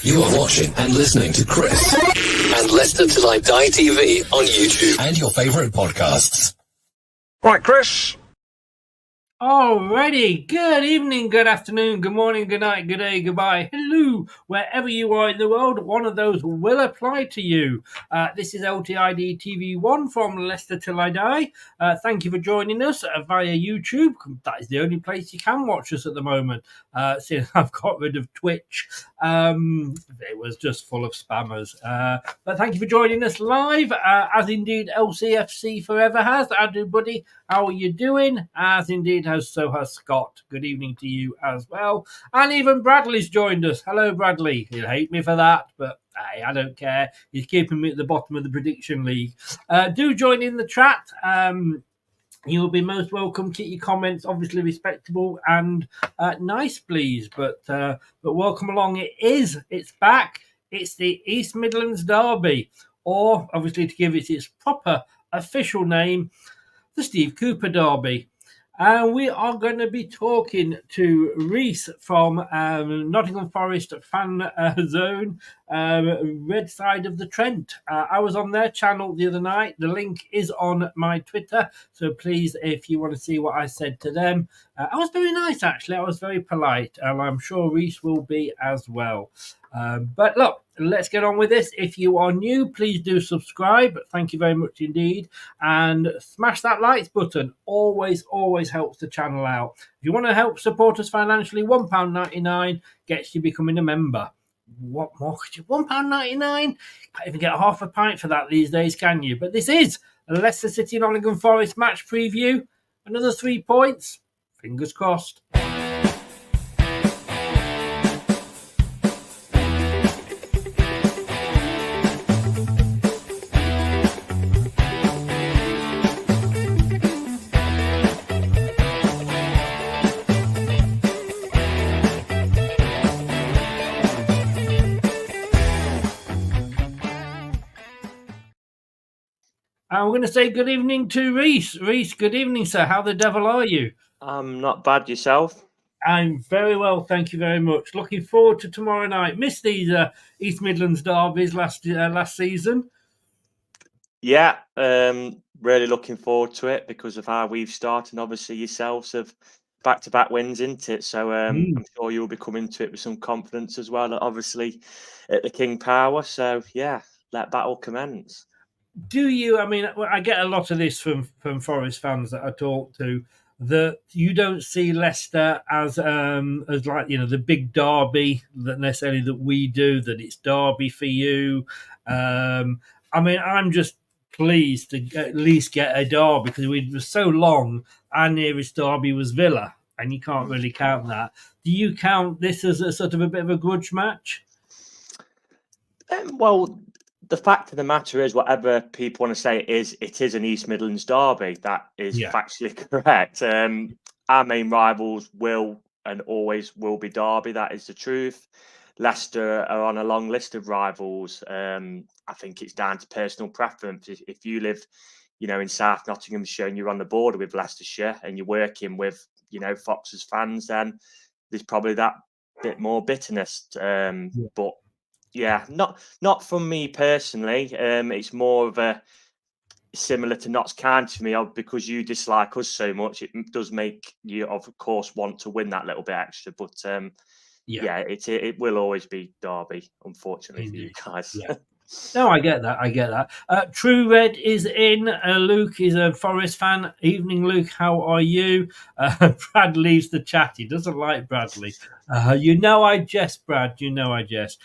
You are watching and listening to Chris and Leicester Till I Die TV on YouTube and your favourite podcasts. Right, Chris. Alrighty, good evening, good afternoon, good morning, good night, good day, goodbye, hello, wherever you are in the world, one of those will apply to you. This is LTID TV1 from Leicester Till I Die. Thank you for joining us via YouTube. That is the only place you can watch us at the moment, since I've got rid of Twitch. It was just full of spammers. But thank you for joining us live, as indeed LCFC forever has. I do, buddy. How are you doing? As indeed has Scott. Good evening to you as well. And even Bradley's joined us. Hello, Bradley. He'll hate me for that, but hey, I don't care. He's keeping me at the bottom of the prediction league. Do join in the chat. You'll be most welcome. Keep your comments obviously respectable and nice, please. But welcome along. It's back. It's the East Midlands Derby, or obviously to give it its proper official name, the Steve Cooper Derby. And we are going to be talking to Reese from Nottingham Forest fan zone, Red Side of the Trent. I was on their channel the other night. The link is on my Twitter. So please, if you want to see what I said to them. I was very nice, actually. I was very polite. And I'm sure Reese will be as well. But look, let's get on with this. If you are new, please do subscribe. Thank you very much indeed. And smash that likes button. Always helps the channel out. If you want to help support us financially, £1.99 gets you becoming a member. What more could you? £1.99? Can't even get half a pint for that these days, can you? But this is a Leicester City Nottingham Forest match preview. Another 3 points. Fingers crossed. And we're going to say good evening to Reese. Reese, good evening, sir. How the devil are you? I'm not bad. Yourself? I'm very well, thank you very much. Looking forward to tomorrow night. Missed these East Midlands derbies last season. Yeah, really looking forward to it because of how we've started. And obviously, yourselves have back-to-back wins, isn't it? So I'm sure you'll be coming to it with some confidence as well. Obviously, at the King Power. So yeah, let battle commence. Do you? I mean, I get a lot of this from Forest fans that I talk to, that you don't see Leicester as like, you know, the big derby that necessarily that we do. That it's derby for you. I mean, I'm just pleased to at least get a derby because we were so long. Our nearest derby was Villa, and you can't really count that. Do you count this as a sort of a bit of a grudge match? Well, the fact of the matter is, whatever people want to say it is an East Midlands derby. That is factually correct. Our main rivals will and always will be Derby. That is the truth. Leicester are on a long list of rivals. I think it's down to personal preference. If you live, you know, in South Nottinghamshire and you're on the border with Leicestershire and you're working with, you know, Fox's fans, then there's probably that bit more bitterness. But yeah, not from me personally. It's more of a similar to Notts County for me, because you dislike us so much. It does make you, of course, want to win that little bit extra. But it will always be Derby, unfortunately, for you guys. Yeah. No, I get that. True Red is in. Luke is a Forest fan. Evening, Luke. How are you? Brad leaves the chat. He doesn't like Bradley. You know I jest, Brad. You know I jest.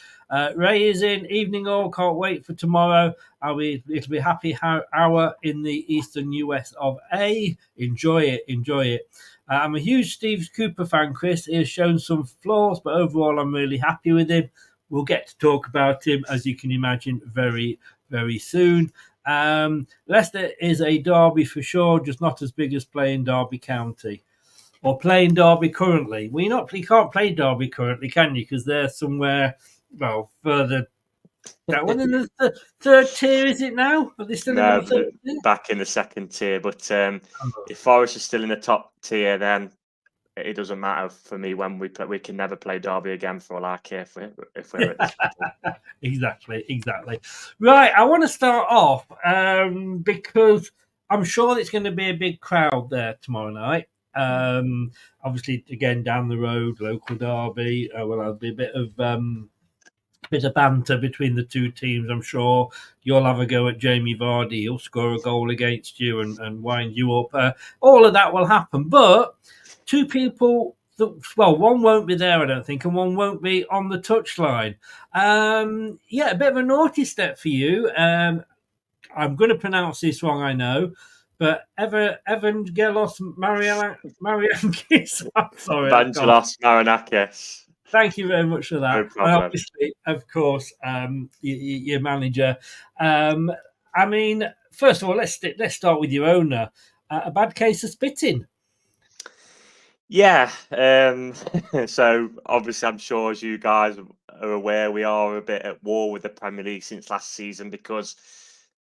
Ray is in. Evening all. Can't wait for tomorrow. It'll be happy hour in the eastern US of A. Enjoy it. I'm a huge Steve Cooper fan, Chris. He has shown some flaws, but overall I'm really happy with him. We'll get to talk about him, as you can imagine, very, very soon. Leicester is a derby for sure, just not as big as playing Derby County or playing Derby currently. You can't play Derby currently, can you? Because they're somewhere, further down. Well, in the third tier, is it now? Are they still in the third tier? Back in the second tier. But if Forest is still in the top tier, then it doesn't matter for me when we play. We can never play Derby again for all I care if we're at this level. Exactly. Right, I want to start off because I'm sure it's going to be a big crowd there tomorrow night. Obviously, again, down the road, local derby. There'll be a bit of banter between the two teams. I'm sure you'll have a go at Jamie Vardy. He'll score a goal against you and wind you up. All of that will happen. But two people, one won't be there, I don't think, and one won't be on the touchline. A bit of a naughty step for you. I'm going to pronounce this wrong, I know. But Evangelos Mariankis. I'm sorry. Evangelos Marinakis. Thank you very much for that. No problem. And obviously, of course, your manager. I mean, first of all, let's start with your owner. A bad case of spitting. Yeah. So obviously, I'm sure as you guys are aware, we are a bit at war with the Premier League since last season because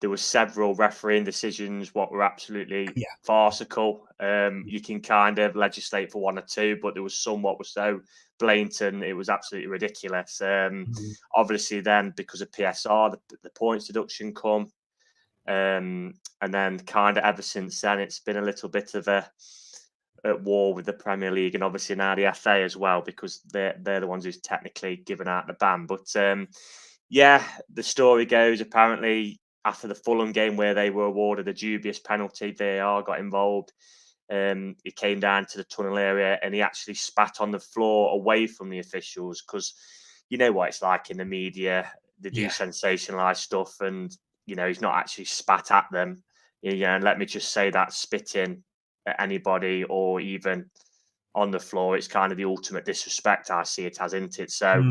there were several refereeing decisions what were absolutely farcical. You can kind of legislate for one or two, but there was some what was so blatant, it was absolutely ridiculous. Obviously, then because of PSR, the points deduction come, and then kind of ever since then, it's been a little bit of a at war with the Premier League and obviously now the FA as well because they're the ones who's technically given out the ban. But the story goes apparently after the Fulham game where they were awarded a dubious penalty, VAR got involved. He came down to the tunnel area and he actually spat on the floor away from the officials because you know what it's like in the media. They do sensationalise stuff and, he's not actually spat at them. And let me just say that spitting at anybody or even on the floor, it's kind of the ultimate disrespect. I see it as, isn't it? So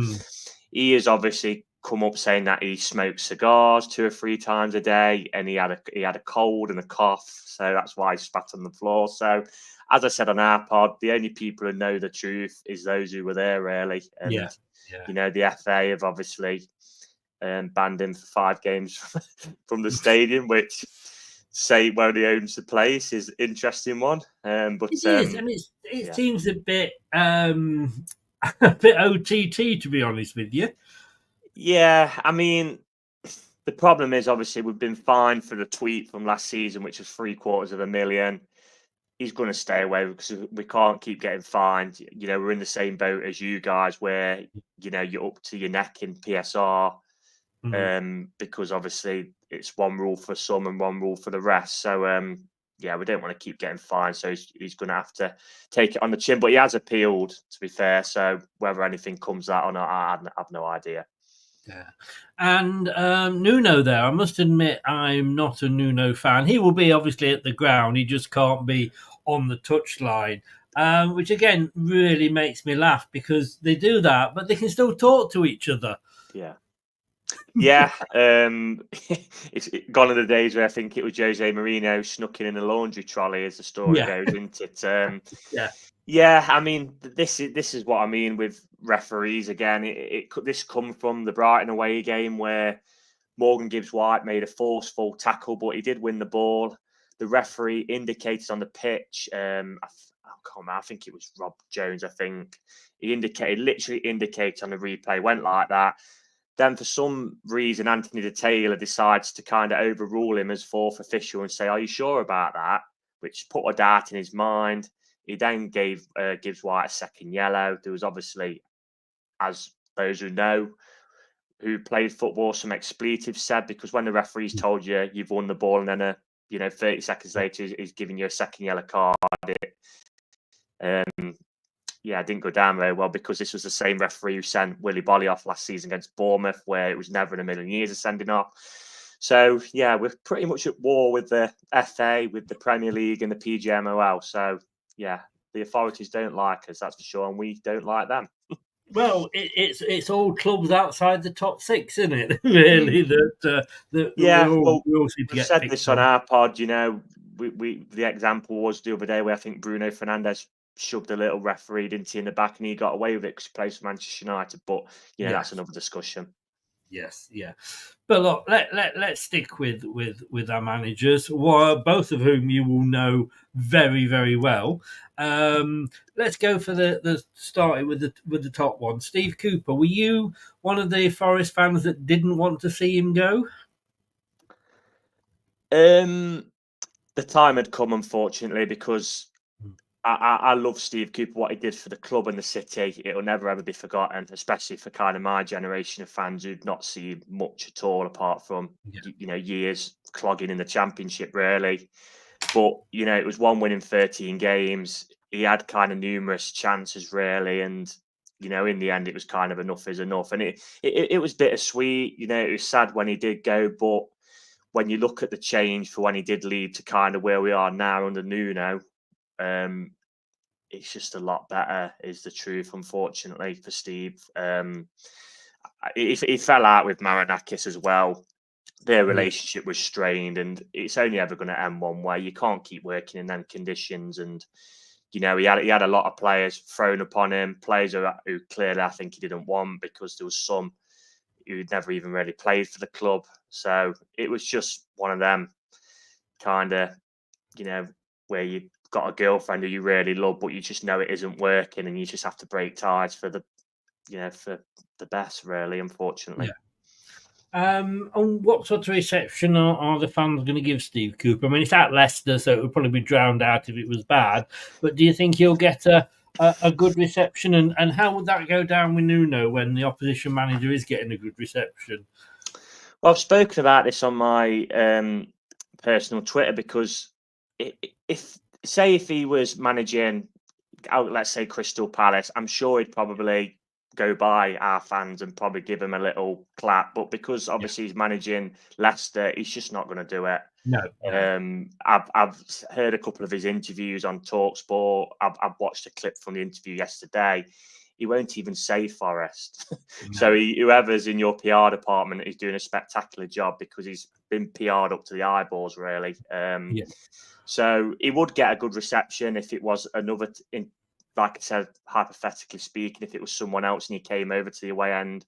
he has obviously come up saying that he smokes cigars 2 or 3 times a day and he had a cold and a cough, so that's why he spat on the floor. So as I said on our pod, the only people who know the truth is those who were there, really. And the FA have obviously banned him for 5 games from the stadium, which say where he owns the place is an interesting one. But it is. I mean, it seems a bit a bit OTT, to be honest with you. Yeah, I mean, the problem is obviously we've been fined for the tweet from last season, which was $750,000. He's going to stay away because we can't keep getting fined. We're in the same boat as you guys where, you're up to your neck in PSR because obviously it's one rule for some and one rule for the rest. So, we don't want to keep getting fined. So he's going to have to take it on the chin. But he has appealed, to be fair. So whether anything comes out or not, I have no idea. Yeah. And Nuno there, I must admit I'm not a Nuno fan. He will be obviously at the ground. He just can't be on the touchline, which again really makes me laugh because they do that, but they can still talk to each other. Yeah. It's gone are the days where I think it was Jose Mourinho snuck in a laundry trolley, as the story goes, isn't it? Yeah, I mean, this is what I mean with referees again. This come from the Brighton away game where Morgan Gibbs-White made a forceful tackle, but he did win the ball. The referee indicated on the pitch, I think it was Rob Jones, I think. He literally indicated on the replay, went like that. Then for some reason, Anthony Taylor decides to kind of overrule him as 4th official and say, "Are you sure about that?" Which put a dart in his mind. He then gave Gibbs-White a second yellow. There was obviously, as those who know, who played football, some expletives said, because when the referee's told you you've won the ball and then 30 seconds later he's giving you a second yellow card, it didn't go down very well because this was the same referee who sent Willy Bolly off last season against Bournemouth, where it was never in a million years of sending off. So, we're pretty much at war with the FA, with the Premier League and the PGMOL. So, the authorities don't like us, that's for sure, and we don't like them. Well, it's all clubs outside the top 6, isn't it? Really, we all seem to get said this on our pod. We the example was the other day where I think Bruno Fernandes shoved a little referee, didn't he, in the back, and he got away with it because he plays for Manchester United. But that's another discussion. Yes, yeah. But look, let's stick with our managers, both of whom you will know very, very well. Let's go for the starting with the top one. Steve Cooper, were you one of the Forest fans that didn't want to see him go? The time had come, unfortunately, because I love Steve Cooper, what he did for the club and the city. It'll never ever be forgotten, especially for kind of my generation of fans who'd not seen much at all apart from years clogging in the Championship, really. But it was one win in 13 games. He had kind of numerous chances, really, and in the end, it was kind of enough is enough. And it was bittersweet. It was sad when he did go, but when you look at the change for when he did lead to kind of where we are now under Nuno. It's just a lot better, is the truth, unfortunately, for Steve. He fell out with Marinakis as well. Their relationship was strained, and it's only ever going to end one way. You can't keep working in them conditions. And, he had a lot of players thrown upon him, players who clearly I think he didn't want, because there was some who'd never even really played for the club. So it was just one of them kind of, where you got a girlfriend who you really love, but you just know it isn't working, and you just have to break ties for the best, really, unfortunately. Yeah. And what sort of reception are the fans going to give Steve Cooper? I mean, it's at Leicester, so it would probably be drowned out if it was bad. But do you think he'll get a good reception? And how would that go down with Nuno when the opposition manager is getting a good reception? Well, I've spoken about this on my personal Twitter, because if he was managing, let's say, Crystal Palace, I'm sure he'd probably go by our fans and probably give him a little clap. But because obviously he's managing Leicester, he's just not going to do it. No. I've heard a couple of his interviews on TalkSport. I've watched a clip from the interview yesterday. He won't even say Forest. No. So whoever's in your PR department is doing a spectacular job, because he's been PR'd up to the eyeballs, really. So he would get a good reception if it was another, like I said, hypothetically speaking, if it was someone else and he came over to the away end.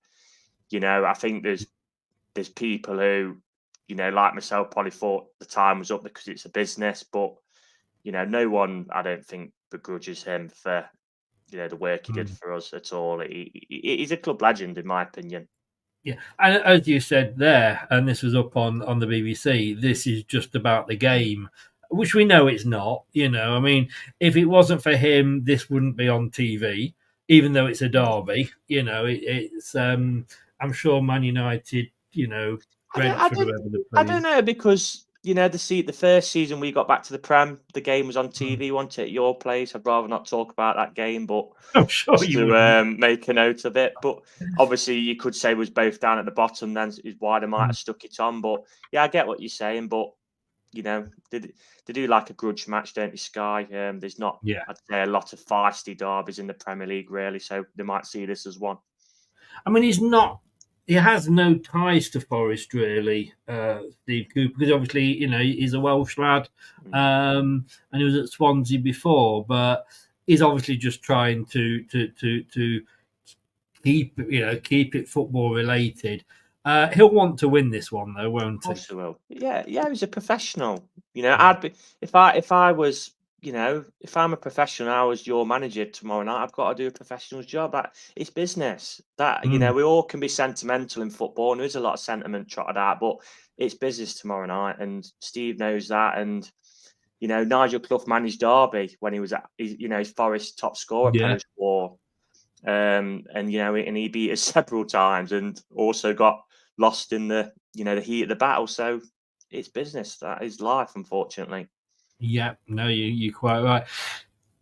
I think there's people who, like myself, probably thought the time was up because it's a business, but no one, I don't think, begrudges him for the work he did for us at all. He's a club legend, in my opinion. Yeah, and as you said there, and this was up on the BBC, this is just about the game, which we know it's not. I mean, if it wasn't for him, this wouldn't be on TV, even though it's a derby. It's I'm sure Man United, I don't know, because the first season we got back to the Prem, the game was on TV, wasn't it, at your place? I'd rather not talk about that game, but I'm sure you would make a note of it. But obviously, you could say was both down at the bottom. Then is why they might have stuck it on. But yeah, I get what you're saying. But they do like a grudge match, don't they, Sky? There's not, I'd say, a lot of feisty derbies in the Premier League, really. So they might see this as one. I mean, he has no ties to Forest, really, Steve Cooper, because obviously, he's a Welsh lad, and he was at Swansea before, but he's obviously just trying to keep it football related. He'll want to win this one, though, won't he? Of course he will. Yeah, he's a professional. I'd be if I was. If I'm a professional, I was your manager tomorrow night, I've got to do a professional's job. It's business. We all can be sentimental in football, and there is a lot of sentiment trotted out, but it's business tomorrow night, and Steve knows that. And Nigel Clough managed Derby when he was at his Forest top scorer post-war, and he beat us several times, and also got lost in the the heat of the battle. So it's business. That is life, unfortunately. Yeah, no, you're quite right.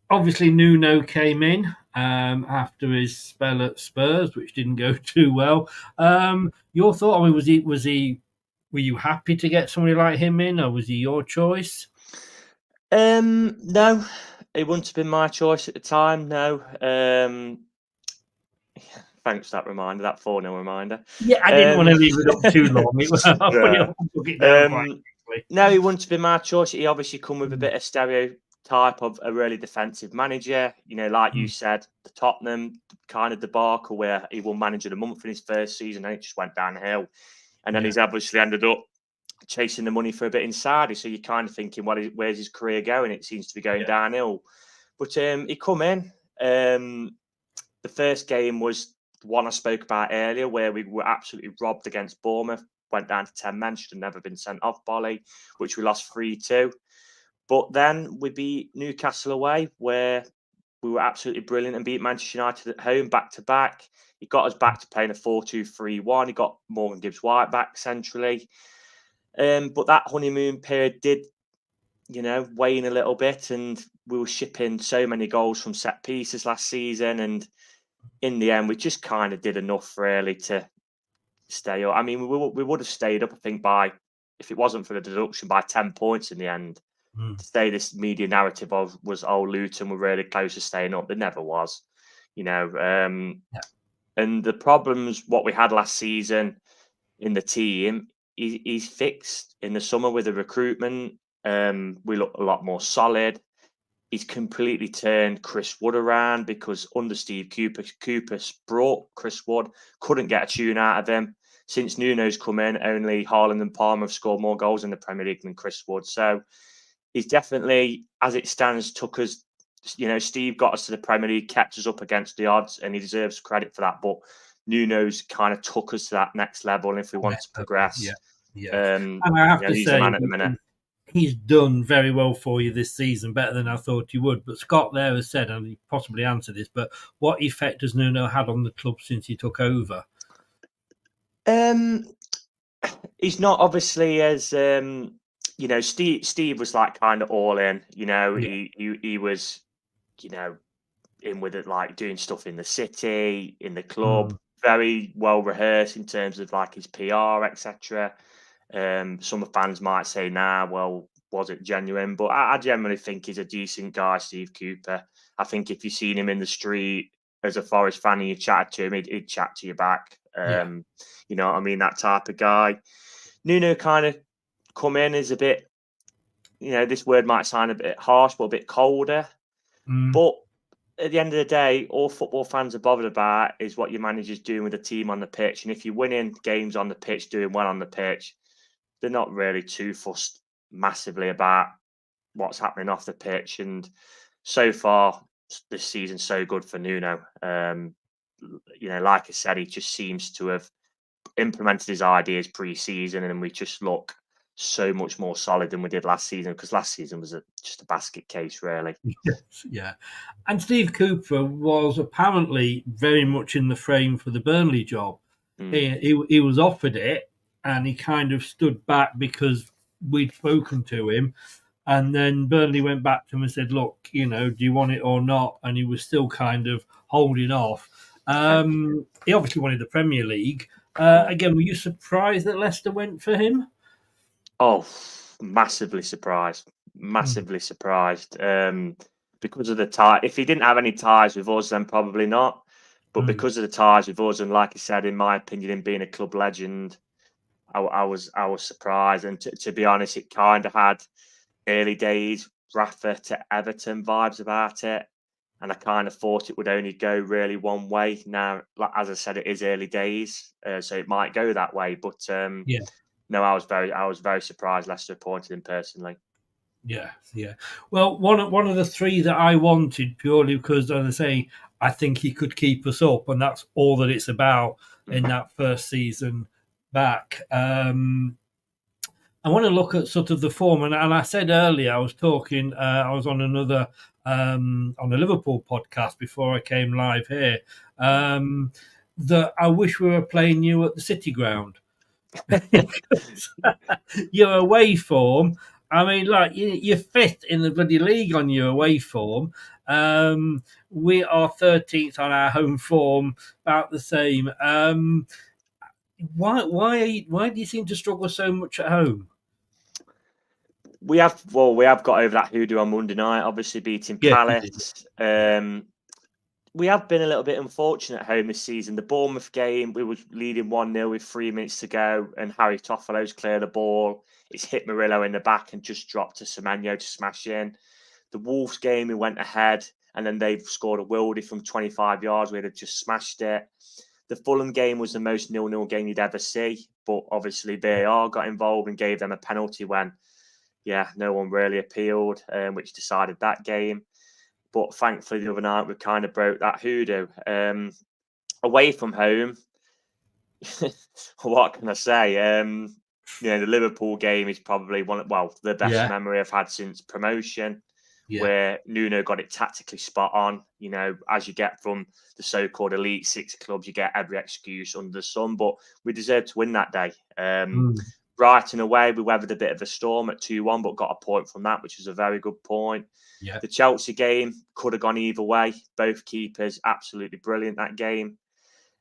Obviously, Nuno came in after his spell at Spurs, which didn't go too well. Your thought? I mean, were you happy to get somebody like him in, or was he your choice? No, it wouldn't have been my choice at the time. No. Thanks for that reminder, that 4-0 reminder. Yeah, I didn't want to leave it up too long. No, he wouldn't have been my choice. He obviously come with a bit of type of a really defensive manager. You know, like you said, the Tottenham kind of debacle where he won Manager of the Month in his first season and it just went downhill. And then he's obviously ended up chasing the money for a bit inside. So you're kind of thinking, where's his career going? It seems to be going downhill. But he come in. The first game was the one I spoke about earlier, where we were absolutely robbed against Bournemouth. Went down to 10 men, should have never been sent off, Bolly, which we lost 3-2. But then we beat Newcastle away, where we were absolutely brilliant, and beat Manchester United at home back-to-back. He got us back to playing a 4-2-3-1. He got Morgan Gibbs-White back centrally. But that honeymoon period did, wane a little bit, and we were shipping so many goals from set pieces last season. And in the end, we just kind of did enough really to stay up. I mean, we would have stayed up, I think, if it wasn't for the deduction, by 10 points in the end. To stay this media narrative of Luton were really close to staying up. There never was, And the problems what we had last season in the team, he's fixed in the summer with the recruitment. We look a lot more solid. He's completely turned Chris Wood around, because under Steve Cooper brought Chris Wood, couldn't get a tune out of him. Since Nuno's come in, only Haaland and Palmer have scored more goals in the Premier League than Chris Wood. So he's definitely, as it stands, took us, Steve got us to the Premier League, kept us up against the odds, and he deserves credit for that. But Nuno's kind of took us to that next level. And if we want to progress, and I have to he's say, the man at the minute. He's done very well for you this season, better than I thought he would. But Scott there has said, and he possibly answered this, but what effect has Nuno had on the club since he took over? He's not obviously as Steve was like kind of all in. He was in with it, like doing stuff in the city, in the club, very well rehearsed in terms of like his PR, etc. Some fans might say, well, was it genuine? But I generally think he's a decent guy, Steve Cooper. I think if you've seen him in the street as a Forest fan and you chatted to him, he'd chat to you back. You know what I mean? That type of guy. Nuno kind of come in as a bit, this word might sound a bit harsh, but a bit colder. But at the end of the day, all football fans are bothered about is what your manager's doing with the team on the pitch. And if you're winning games on the pitch, doing well on the pitch, they're not really too fussed massively about what's happening off the pitch. And so far, this season's so good for Nuno. Like I said, he just seems to have implemented his ideas pre-season, and we just look so much more solid than we did last season, because last season was just a basket case, really. Yeah. And Steve Cooper was apparently very much in the frame for the Burnley job. He was offered it, and he kind of stood back because we'd spoken to him. And then Burnley went back to him and said, look, do you want it or not? And he was still kind of holding off. He obviously wanted the Premier League. Again, were you surprised that Leicester went for him? Oh, massively surprised. Massively surprised. Because of the tie. If he didn't have any ties with us, then probably not. But because of the ties with us, and like I said, in my opinion, him being a club legend, I was surprised. And to be honest, it kind of had early days Rafa to Everton vibes about it. And I kind of thought it would only go really one way. Now, like, as I said, it is early days, so it might go that way. But no, I was very surprised Leicester appointed him personally. Yeah. Well, one of the three that I wanted, purely because, as I say, I think he could keep us up, and that's all that it's about in that first season back. I want to look at sort of the form, and I said earlier, I was talking, I was on another, on a Liverpool podcast before I came live here, that I wish we were playing you at the City Ground. Your away form, I mean, like, you're fifth in the bloody league on your away form. We are 13th on our home form, about the same. Why do you seem to struggle so much at home? We have got over that hoodoo on Monday night, obviously beating Palace. We have been a little bit unfortunate at home this season. The Bournemouth game, we were leading 1-0 with 3 minutes to go, and Harry Toffolo's cleared the ball. It's hit Murillo in the back and just dropped to Semenyo to smash in. The Wolves game, we went ahead, and then they've scored a worldie from 25 yards. We'd have just smashed it. The Fulham game was the most 0-0 game you'd ever see, but obviously VAR got involved and gave them a penalty when, no one really appealed, which decided that game. But thankfully, the other night, we kind of broke that hoodoo. Away from home, what can I say? The Liverpool game is probably the best memory I've had since promotion, where Nuno got it tactically spot on. As you get from the so-called Elite Six clubs, you get every excuse under the sun, but we deserved to win that day. Brighton away, we weathered a bit of a storm at 2-1, but got a point from that, which was a very good point. The Chelsea game could have gone either way. Both keepers, absolutely brilliant that game.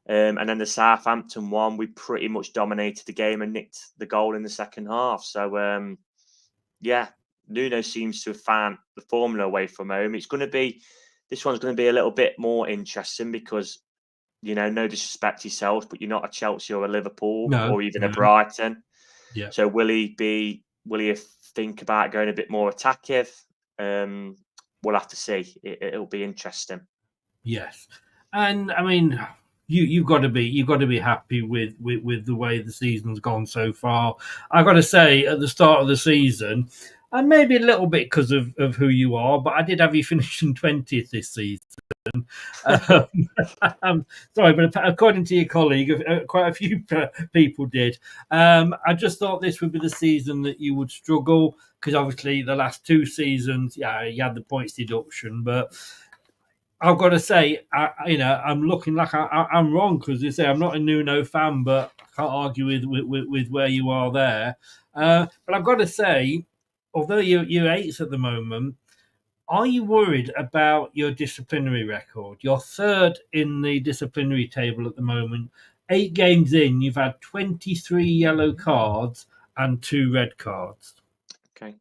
And then the Southampton one, we pretty much dominated the game and nicked the goal in the second half. So, Nuno seems to have found the formula away from home. This one's going to be a little bit more interesting because, no disrespect to yourselves, but you're not a Chelsea or a Liverpool or even a Brighton. So will he think about going a bit more attackive? We'll have to see. It'll be interesting. Yes. And I mean, you've got to be happy with the way the season's gone so far. I've got to say, at the start of the season, and maybe a little bit because of who you are, but I did have you finishing 20th this season. Sorry, but according to your colleague, quite a few people did. I just thought this would be the season that you would struggle because obviously the last two seasons, you had the points deduction, but I've got to say, I'm looking like I'm wrong because you say I'm not a Nuno fan, but I can't argue with where you are there. But I've got to say, although you're eighth at the moment, are you worried about your disciplinary record? You're third in the disciplinary table at the moment. 8 games in, you've had 23 yellow cards and 2 red cards. Okay.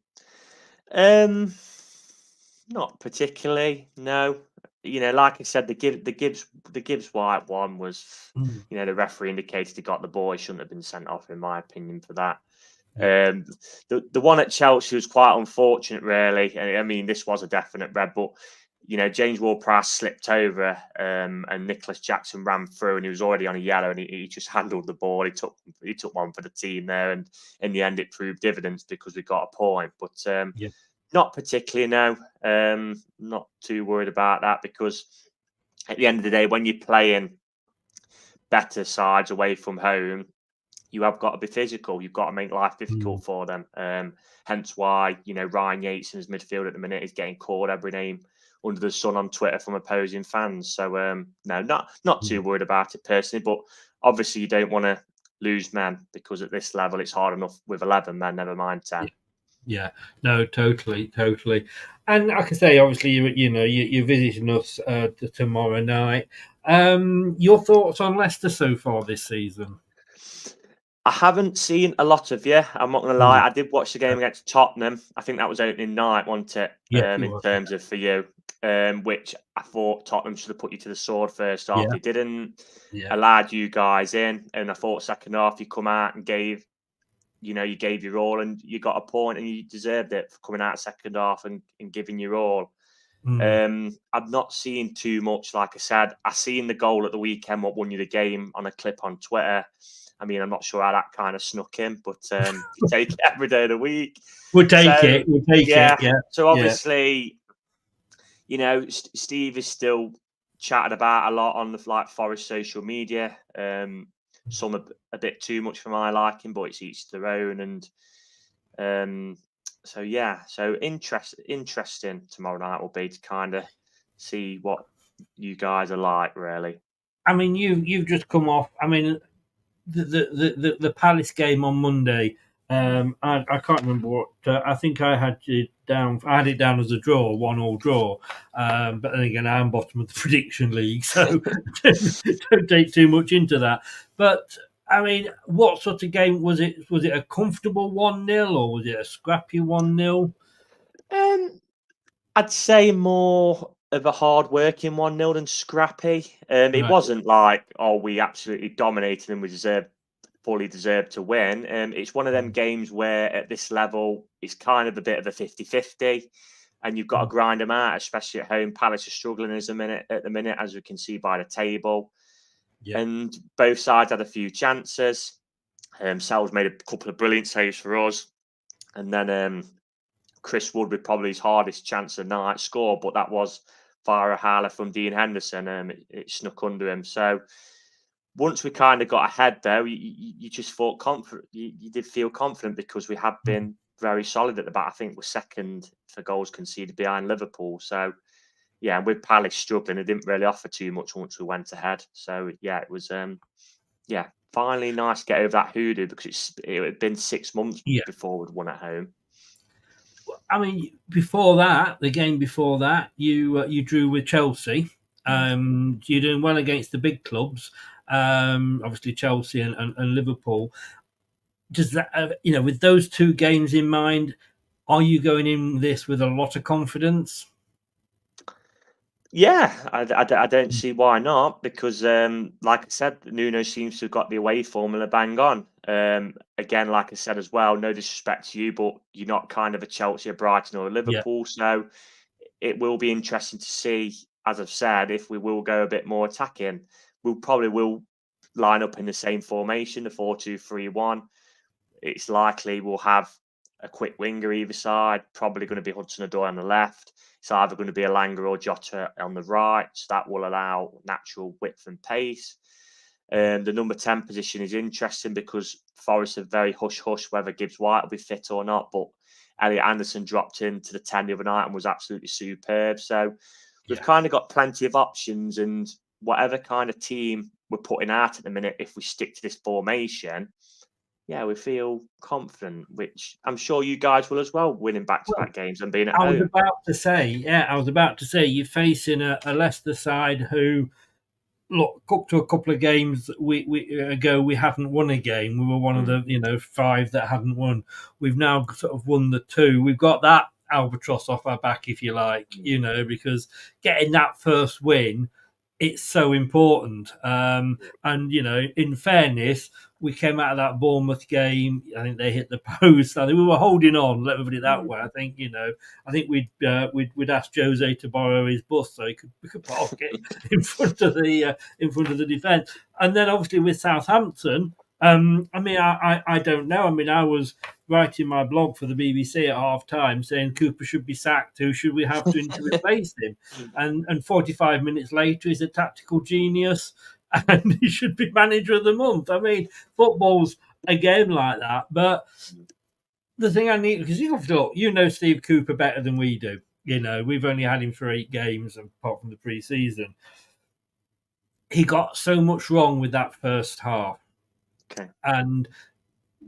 Not particularly, no. Like I said, the Gibbs White one was, the referee indicated he got the ball. He shouldn't have been sent off, in my opinion, for that. The one at Chelsea was quite unfortunate, really. I mean, this was a definite red, but James Ward-Prowse slipped over, and Nicholas Jackson ran through, and he was already on a yellow, and he just handled the ball. He took one for the team there, and in the end, it proved dividends because we got a point. But not particularly, no. Not too worried about that because at the end of the day, when you're playing better sides away from home, you have got to be physical. You've got to make life difficult for them. Hence why, Ryan Yates in his midfield at the minute is getting called every name under the sun on Twitter from opposing fans. So, no, not too worried about it personally. But obviously, you don't want to lose men because at this level, it's hard enough with 11 men, never mind 10. Yeah, no, totally. And like I say, obviously, you're visiting us tomorrow night. Your thoughts on Leicester so far this season? I haven't seen a lot of you. I'm not going to lie. I did watch the game against Tottenham. I think that was opening night, wasn't it? In terms of for you, which I thought Tottenham should have put you to the sword first half. They didn't. Allowed you guys in, and I thought second half you come out and gave your all, and you got a point, and you deserved it for coming out second half and giving your all. I've not seen too much. Like I said, I seen the goal at the weekend, what won you the game, on a clip on Twitter. I mean, I'm not sure how that kind of snuck in, but you take it every day of the week. We'll take it. Yeah. So obviously, Steve is still chatted about a lot on the Forest social media. Some a bit too much for my liking, but it's each their own. And so interesting tomorrow night will be to kind of see what you guys are like, really. I mean, you've just come off. I mean, the Palace game on Monday. I can't remember what. I think I had it down. I had it down as a draw, 1-1 draw. But then again, I'm bottom of the prediction league, so don't take too much into that. But I mean, what sort of game was it? Was it a comfortable 1-0 or was it a scrappy 1-0? I'd say more of a hard-working 1-0 than scrappy. It wasn't like, we absolutely dominated and we fully deserved to win. It's one of them games where at this level, it's kind of a bit of a 50-50. and you've got to grind them out, especially at home. Palace are struggling at the minute, as we can see by the table. Yeah. And both sides had a few chances. Sal's made a couple of brilliant saves for us. And then Chris Wood with probably his hardest chance of the night score, but that was via a howler from Dean Henderson. It snuck under him. So once we kind of got ahead, though, you just felt confident. You did feel confident because we had been very solid at the back. I think we're second for goals conceded behind Liverpool. So, yeah, with Palace struggling, it didn't really offer too much once we went ahead. So, yeah, it was, finally nice to get over that hoodoo because it had been 6 months before we'd won at home. I mean, before that, the game before that, you drew with Chelsea. You're doing well against the big clubs, obviously Chelsea and Liverpool. Does that, with those 2 games in mind, are you going in this with a lot of confidence? Yeah, I don't see why not, because like I said, Nuno seems to have got the away formula bang on. Again, like I said as well, no disrespect to you, but you're not kind of a Chelsea, a Brighton or a Liverpool. So it will be interesting to see, as I've said, if we will go a bit more attacking. We probably will line up in the same formation, the 4-2-3-1. It's likely we'll have a quick winger either side, probably going to be Hudson-Odoi on the left. It's either going to be Elanga or Jota on the right. So that will allow natural width and pace. The number 10 position is interesting because Forest are very hush-hush whether Gibbs White will be fit or not. But Elliott Anderson dropped into the 10 the other night and was absolutely superb. So we've kind of got plenty of options, and whatever kind of team we're putting out at the minute, if we stick to this formation, yeah, we feel confident, which I'm sure you guys will as well, winning back-to-back games and being at home. I was about to say, you're facing a Leicester side who, look, up to a couple of games ago, we hadn't won a game. We were one of the 5 that hadn't won. We've now sort of won the 2. We've got that albatross off our back, if you like, because getting that first win, it's so important. And, in fairness, we came out of that Bournemouth game. I think they hit the post. I think we were holding on. Let me put it that way. I think we'd asked Jose to borrow his bus so we could park it in front of the defence. And then obviously with Southampton, I don't know. I mean, I was writing my blog for the BBC at half time saying Cooper should be sacked. Who should we have to replace him? And 45 minutes later, he's a tactical genius and he should be manager of the month. I mean, football's a game like that. But the thing I need, because you know Steve Cooper better than we do. We've only had him for 8 games apart from the pre-season. He got so much wrong with that first half. Okay.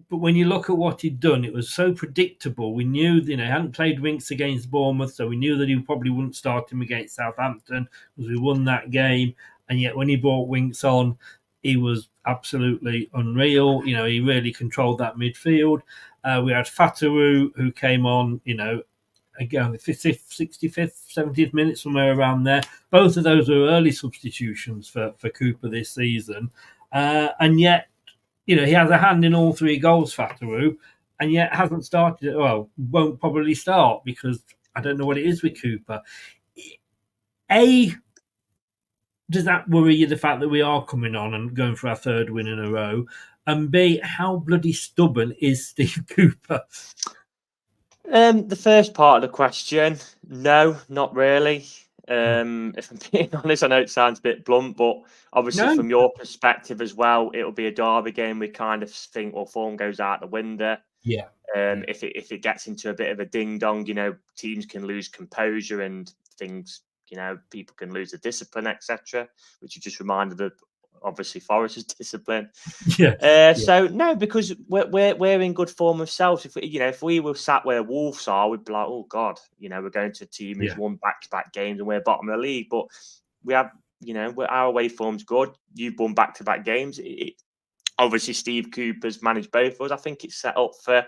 But when you look at what he'd done, it was so predictable. We knew, he hadn't played Winks against Bournemouth, so we knew that he probably wouldn't start him against Southampton because we won that game. And yet when he brought Winks on, he was absolutely unreal. He really controlled that midfield. We had Fatawu, who came on, again, the 65th, 70th minute, somewhere around there. Both of those were early substitutions for Cooper this season. And yet, he has a hand in all 3 goals, Fatawu, and yet hasn't started. Well, won't probably start because I don't know what it is with Cooper. A, does that worry you, the fact that we are coming on and going for our 3rd win in a row? And B, how bloody stubborn is Steve Cooper? The first part of the question, no, not really. If I'm being honest, I know it sounds a bit blunt, but obviously from your perspective as well, it'll be a derby game. We kind of think, well, form goes out the window. Yeah. If it gets into a bit of a ding dong, teams can lose composure and things. People can lose the discipline, etc. Which you just reminded of, obviously, Forest's discipline. Yeah. So no, because we're in good form ourselves. If we were sat where Wolves are, we'd be like, oh God, we're going to a team who's won back-to-back games and we're bottom of the league. But we have, our away form's good. You've won back-to-back games. Obviously, Steve Cooper's managed both of us. I think it's set up for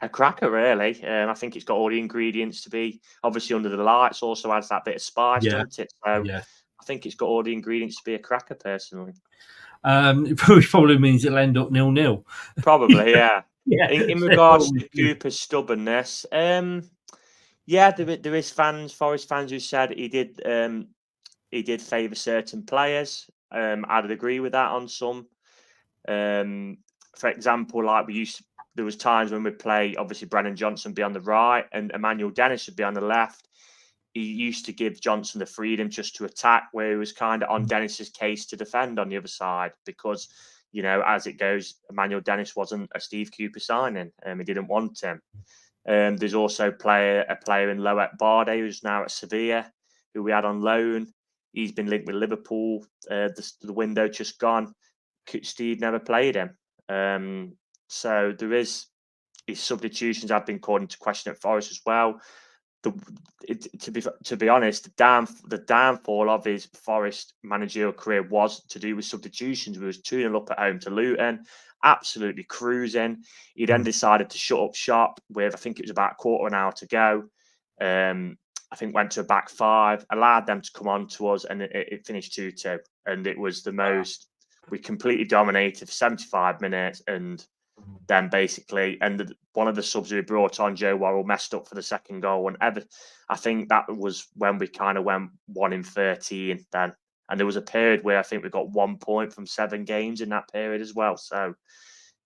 a cracker, really. I think it's got all the ingredients to be obviously under the lights. Also adds that bit of spice, doesn't it? So I think it's got all the ingredients to be a cracker, personally. Which probably means it'll end up 0-0. Probably, yeah. In regards to Cooper's stubbornness, Yeah, there is Forest fans who said he did favour certain players. I'd agree with that on some. For example, like there was times when we'd play, obviously Brennan Johnson be on the right and Emmanuel Dennis would be on the left. He used to give Johnson the freedom just to attack, where he was kind of on Dennis's case to defend on the other side because, as it goes, Emmanuel Dennis wasn't a Steve Cooper signing. He didn't want him. There's also a player in Loic Vardy who's now at Sevilla, who we had on loan. He's been linked with Liverpool. The window just gone. Steve never played him. So there is his substitutions have been called into question at Forest as well. To be honest, the downfall of his Forest managerial career was to do with substitutions. We was 2-0 up at home to Luton, absolutely cruising. He then decided to shut up shop with, I think it was about a quarter of an hour to go. I think went to a back five, allowed them to come on to us, and it finished 2-2. And it was the most, we completely dominated for 75 minutes. And then basically, and one of the subs we brought on, Joe Worrell, messed up for the second goal. And I think that was when we kind of went 1-13 then. And there was a period where I think we got 1 point from 7 games in that period as well. So,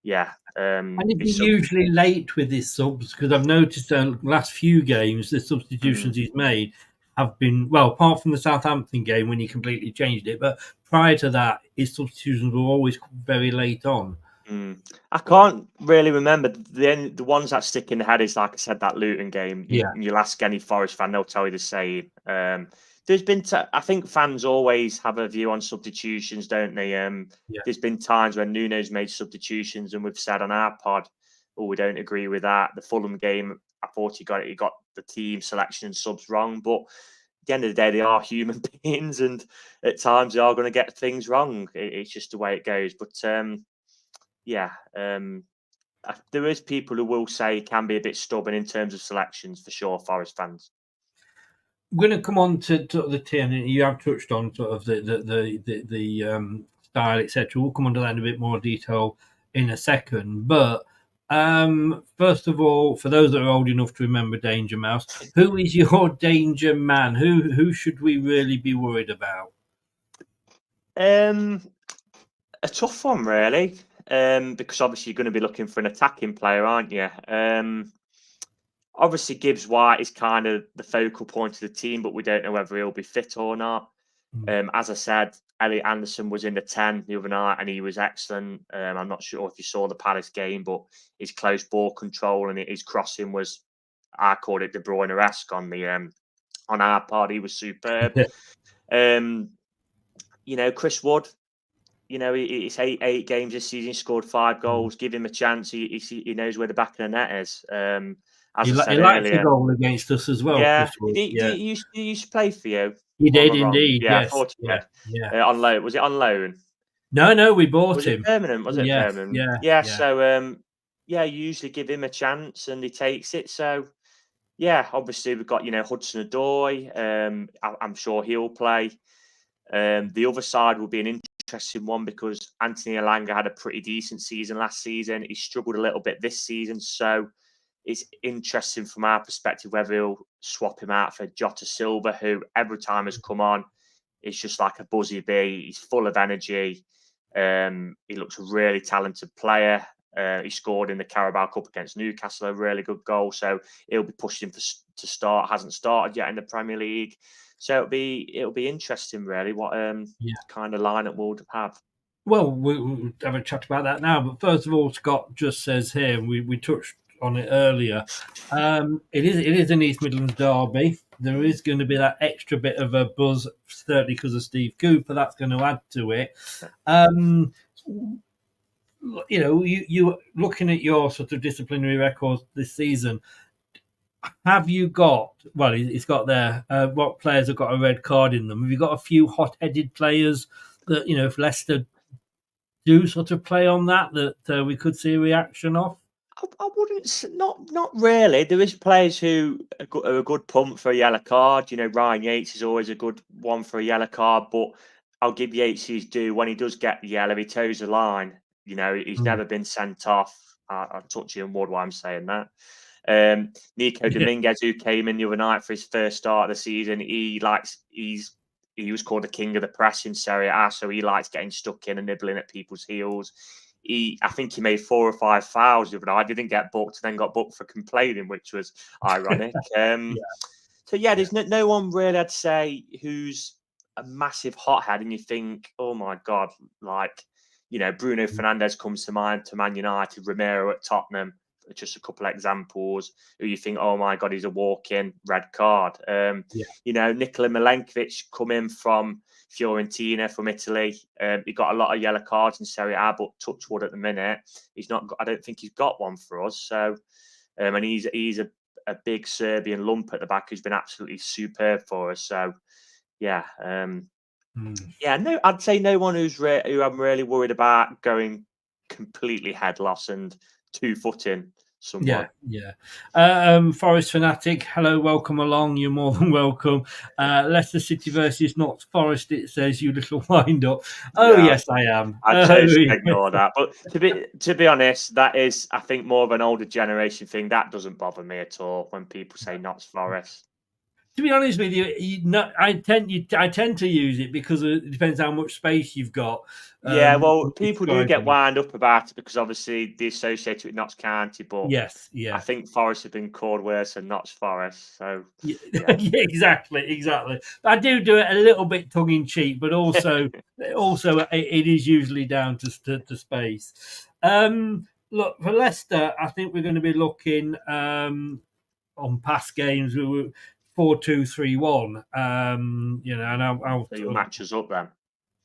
yeah. And he's usually late with his subs, because I've noticed the last few games, the substitutions he's made have been, well, apart from the Southampton game when he completely changed it, but prior to that, his substitutions were always very late on. I can't really remember. The ones that stick in the head is, like I said, that Luton game. You'll ask any Forest fan, they'll tell you the same. There's been, I think fans always have a view on substitutions, don't they? There's been times when Nuno's made substitutions and we've said on our pod, oh, we don't agree with that. The Fulham game, I thought he got the team selection and subs wrong, but at the end of the day, they are human beings, and at times they are going to get things wrong. It's just the way it goes. But there is people who will say it can be a bit stubborn in terms of selections, for sure, Forest fans. I'm going to come on to the team, and you have touched on sort of the style, etc. We'll come on to that in a bit more detail in a second. But first of all, for those that are old enough to remember Danger Mouse, who is your danger man? Who should we really be worried about? A tough one, really. Because obviously you're going to be looking for an attacking player, aren't you? Obviously Gibbs White is kind of the focal point of the team, but we don't know whether he'll be fit or not. As I said, Elliot Anderson was in the 10 the other night and he was excellent. I'm not sure if you saw the Palace game, but his close ball control and his crossing was, I called it De Bruyne-esque on our part. He was superb. Chris Wood, it's eight games this season. He scored 5 goals. Give him a chance. He knows where the back of the net is. As I said liked earlier, the goal against us as well. Yeah, Chris Wood. he used to play for you. He did indeed. Yeah, yes. I thought he did. On loan. Was it on loan? No, we bought was him. It permanent? Was it permanent? Yeah. So you usually give him a chance and he takes it. So yeah, obviously we've got Hudson-Odoi. I'm sure he'll play. The other side will be an interesting one because Anthony Elanga had a pretty decent season last season. He struggled a little bit this season, so it's interesting from our perspective whether he'll swap him out for Jota Silva, who every time has come on, is just like a buzzy bee. He's full of energy. He looks a really talented player. He scored in the Carabao Cup against Newcastle, a really good goal. So he'll be pushing to start. Hasn't started yet in the Premier League. So it'll be interesting, really, what kind of lineup we'll have. Well, we'll have a chat about that now. But first of all, Scott just says here, we touched on it earlier. It is an East Midlands derby. There is going to be that extra bit of a buzz, certainly because of Steve Cooper. That's going to add to it. You looking at your sort of disciplinary records this season. Have you got? Well, it's got there. What players have got a red card in them? Have you got a few hot-headed players that if Leicester do sort of play on that we could see a reaction of? I wouldn't. Not really. There is players who are a good pump for a yellow card. Ryan Yates is always a good one for a yellow card, but I'll give Yates his due. When he does get the yellow, he toes the line. He's never been sent off. I'll touch you on wood while I'm saying that. Nico Dominguez, who came in the other night for his first start of the season, he was called the king of the press in Serie A, so he likes getting stuck in and nibbling at people's heels. I think he made 4 or 5 fouls the other night. Didn't get booked, then got booked for complaining, which was ironic. So there's no one really, I'd say, who's a massive hothead, and you think, oh my god, like, Bruno Fernandes comes to mind to Man United, Romero at Tottenham, just a couple of examples who you think, oh my god, he's a walk-in red card. Nikola Milenkovic come in from Fiorentina, from Italy. He got a lot of yellow cards in Serie A, but touch wood at the minute, he's not. I don't think he's got one for us. So, and he's a big Serbian lump at the back who's been absolutely superb for us. So, no, I'd say no one who I'm really worried about going completely headless and 2-footing someone. Forest Fanatic, hello, welcome along. You're more than welcome. Leicester City versus Notts Forest, it says, you little wind up. Yes, I am. I chose to ignore that. But to be honest, that is, I think, more of an older generation thing. That doesn't bother me at all when people say Notts Forest. To be honest with you, I tend to use it because it depends how much space you've got. People do get wound up about it because obviously they associate it with Notts County, but I think Forest have been called worse than Notts Forest. So exactly. I do it a little bit tongue in cheek, but also it is usually down to space. Look, for Leicester, I think we're going to be looking on past games. 4-2-3-1. And I'll so you'll match us up then.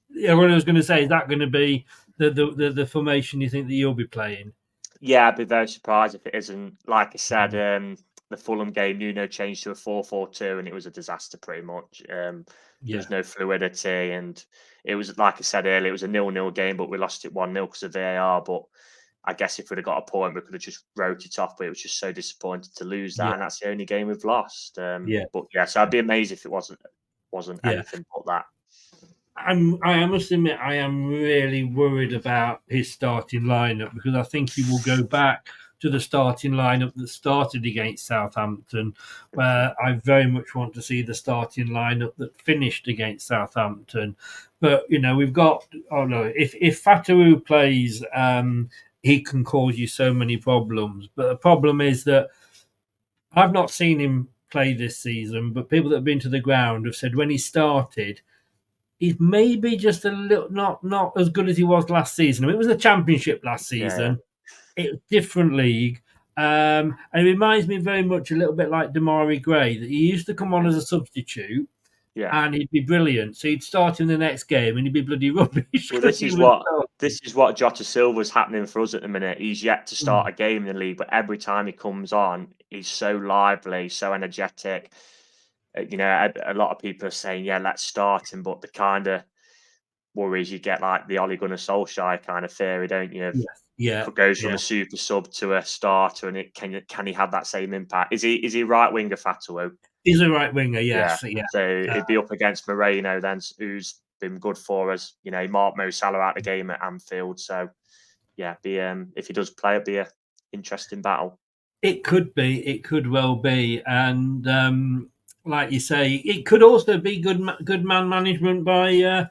Yeah, what I was going to say, is that going to be the formation you think that you'll be playing? Yeah, I'd be very surprised if it isn't. Like I said, the Fulham game, Nuno changed to a 4-4-2, and it was a disaster pretty much. There's no fluidity, and it was, like I said earlier, it was a 0-0 game, but we lost it 1-0 because of VAR. But I guess if we'd have got a point, we could have just wrote it off. But it was just so disappointing to lose that, and that's the only game we've lost. So I'd be amazed if it wasn't anything but that. I must admit, I am really worried about his starting lineup because I think he will go back to the starting lineup that started against Southampton, where I very much want to see the starting lineup that finished against Southampton. But we've got if Fatawu plays, he can cause you so many problems. But the problem is that I've not seen him play this season, but people that have been to the ground have said when he started, he's maybe just a little not as good as he was last season. I mean, it was the Championship last season. It was a different league. And it reminds me very much a little bit like Damari Gray, that he used to come on as a substitute and he'd be brilliant. So he'd start in the next game and he'd be bloody rubbish. Well, this is what Jota Silva's happening for us at the minute. He's yet to start a game in the league, but every time he comes on, he's so lively, so energetic. A lot of people are saying, let's start him, but the kind of worries you get, like the Ole Gunnar Solskjaer kind of theory, don't you? It goes from a super sub to a starter, and can he have that same impact? Is he right winger, Fatawu? He's a right winger, yes. So he'd be up against Moreno then, who's been good for us. He marked Mo Salah out the game at Anfield. So if he does play, it'd be an interesting battle. It could be. It could well be, and like you say, it could also be good man management by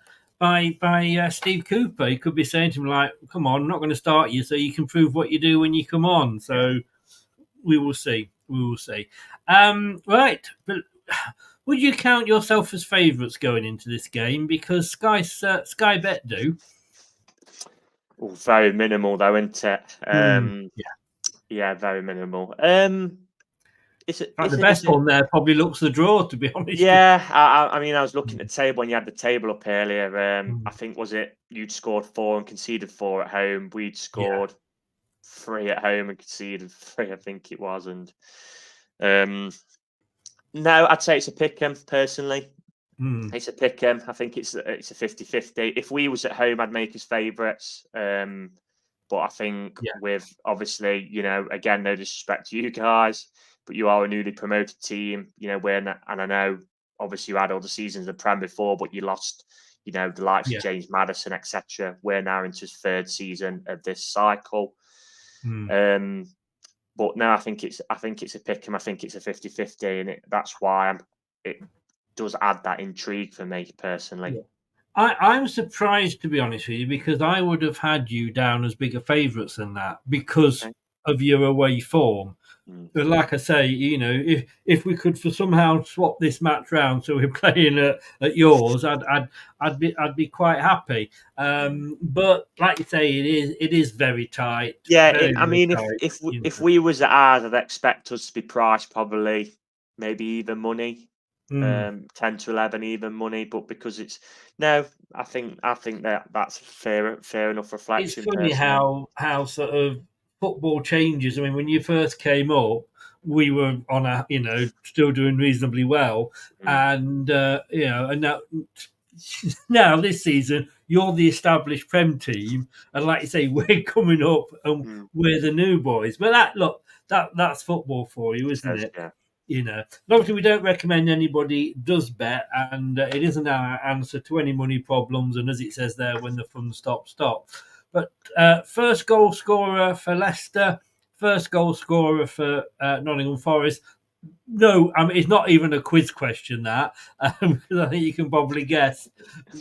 Steve Cooper. He could be saying to him, like, come on, I'm not going to start you so you can prove what you do when you come on. So we will see. Right. But would you count yourself as favourites going into this game? Because Sky Bet do. Oh, very minimal though, isn't it? Very minimal. The best one there probably looks the draw, to be honest. I mean, I was looking at the table when you had the table up earlier. I think, you'd scored 4 and conceded 4 at home. We'd scored 3 at home and conceded 3, I think it was. And no, I'd say it's a pick 'em personally. It's a pick 'em. I think it's a 50-50. If we was at home, I'd make us favourites. But I think with, obviously, again, no disrespect to you guys, but you are a newly promoted team, and I know, obviously, you had all the seasons of the Prem before, but you lost, the likes of James Maddison, etc. We're now into his 3rd season of this cycle. But no, I think it's a pick 'em. I think it's a 50-50, and that's why it does add that intrigue for me personally. Yeah. I'm surprised, to be honest with you, because I would have had you down as bigger favourites than that because of your away form. But like I say, if we could somehow swap this match round so we're playing at yours, I'd be quite happy. But like you say, it is very tight. Yeah, very, I mean, tight, if we was at ours, I'd expect us to be priced probably maybe even money, 10 to 11 even money. But because I think that's fair enough reflection. It's funny how sort of football changes. I mean, when you first came up, we were on still doing reasonably well, and and now this season you're the established Prem team, and like you say, we're coming up and we're the new boys. But that's football for you, isn't it? Yeah. Obviously we don't recommend anybody does bet, and it isn't our answer to any money problems. And as it says there, when the fun stops. But first goal scorer for Leicester, first goal scorer for Nottingham Forest. No, I mean, it's not even a quiz question, that, because I think you can probably guess.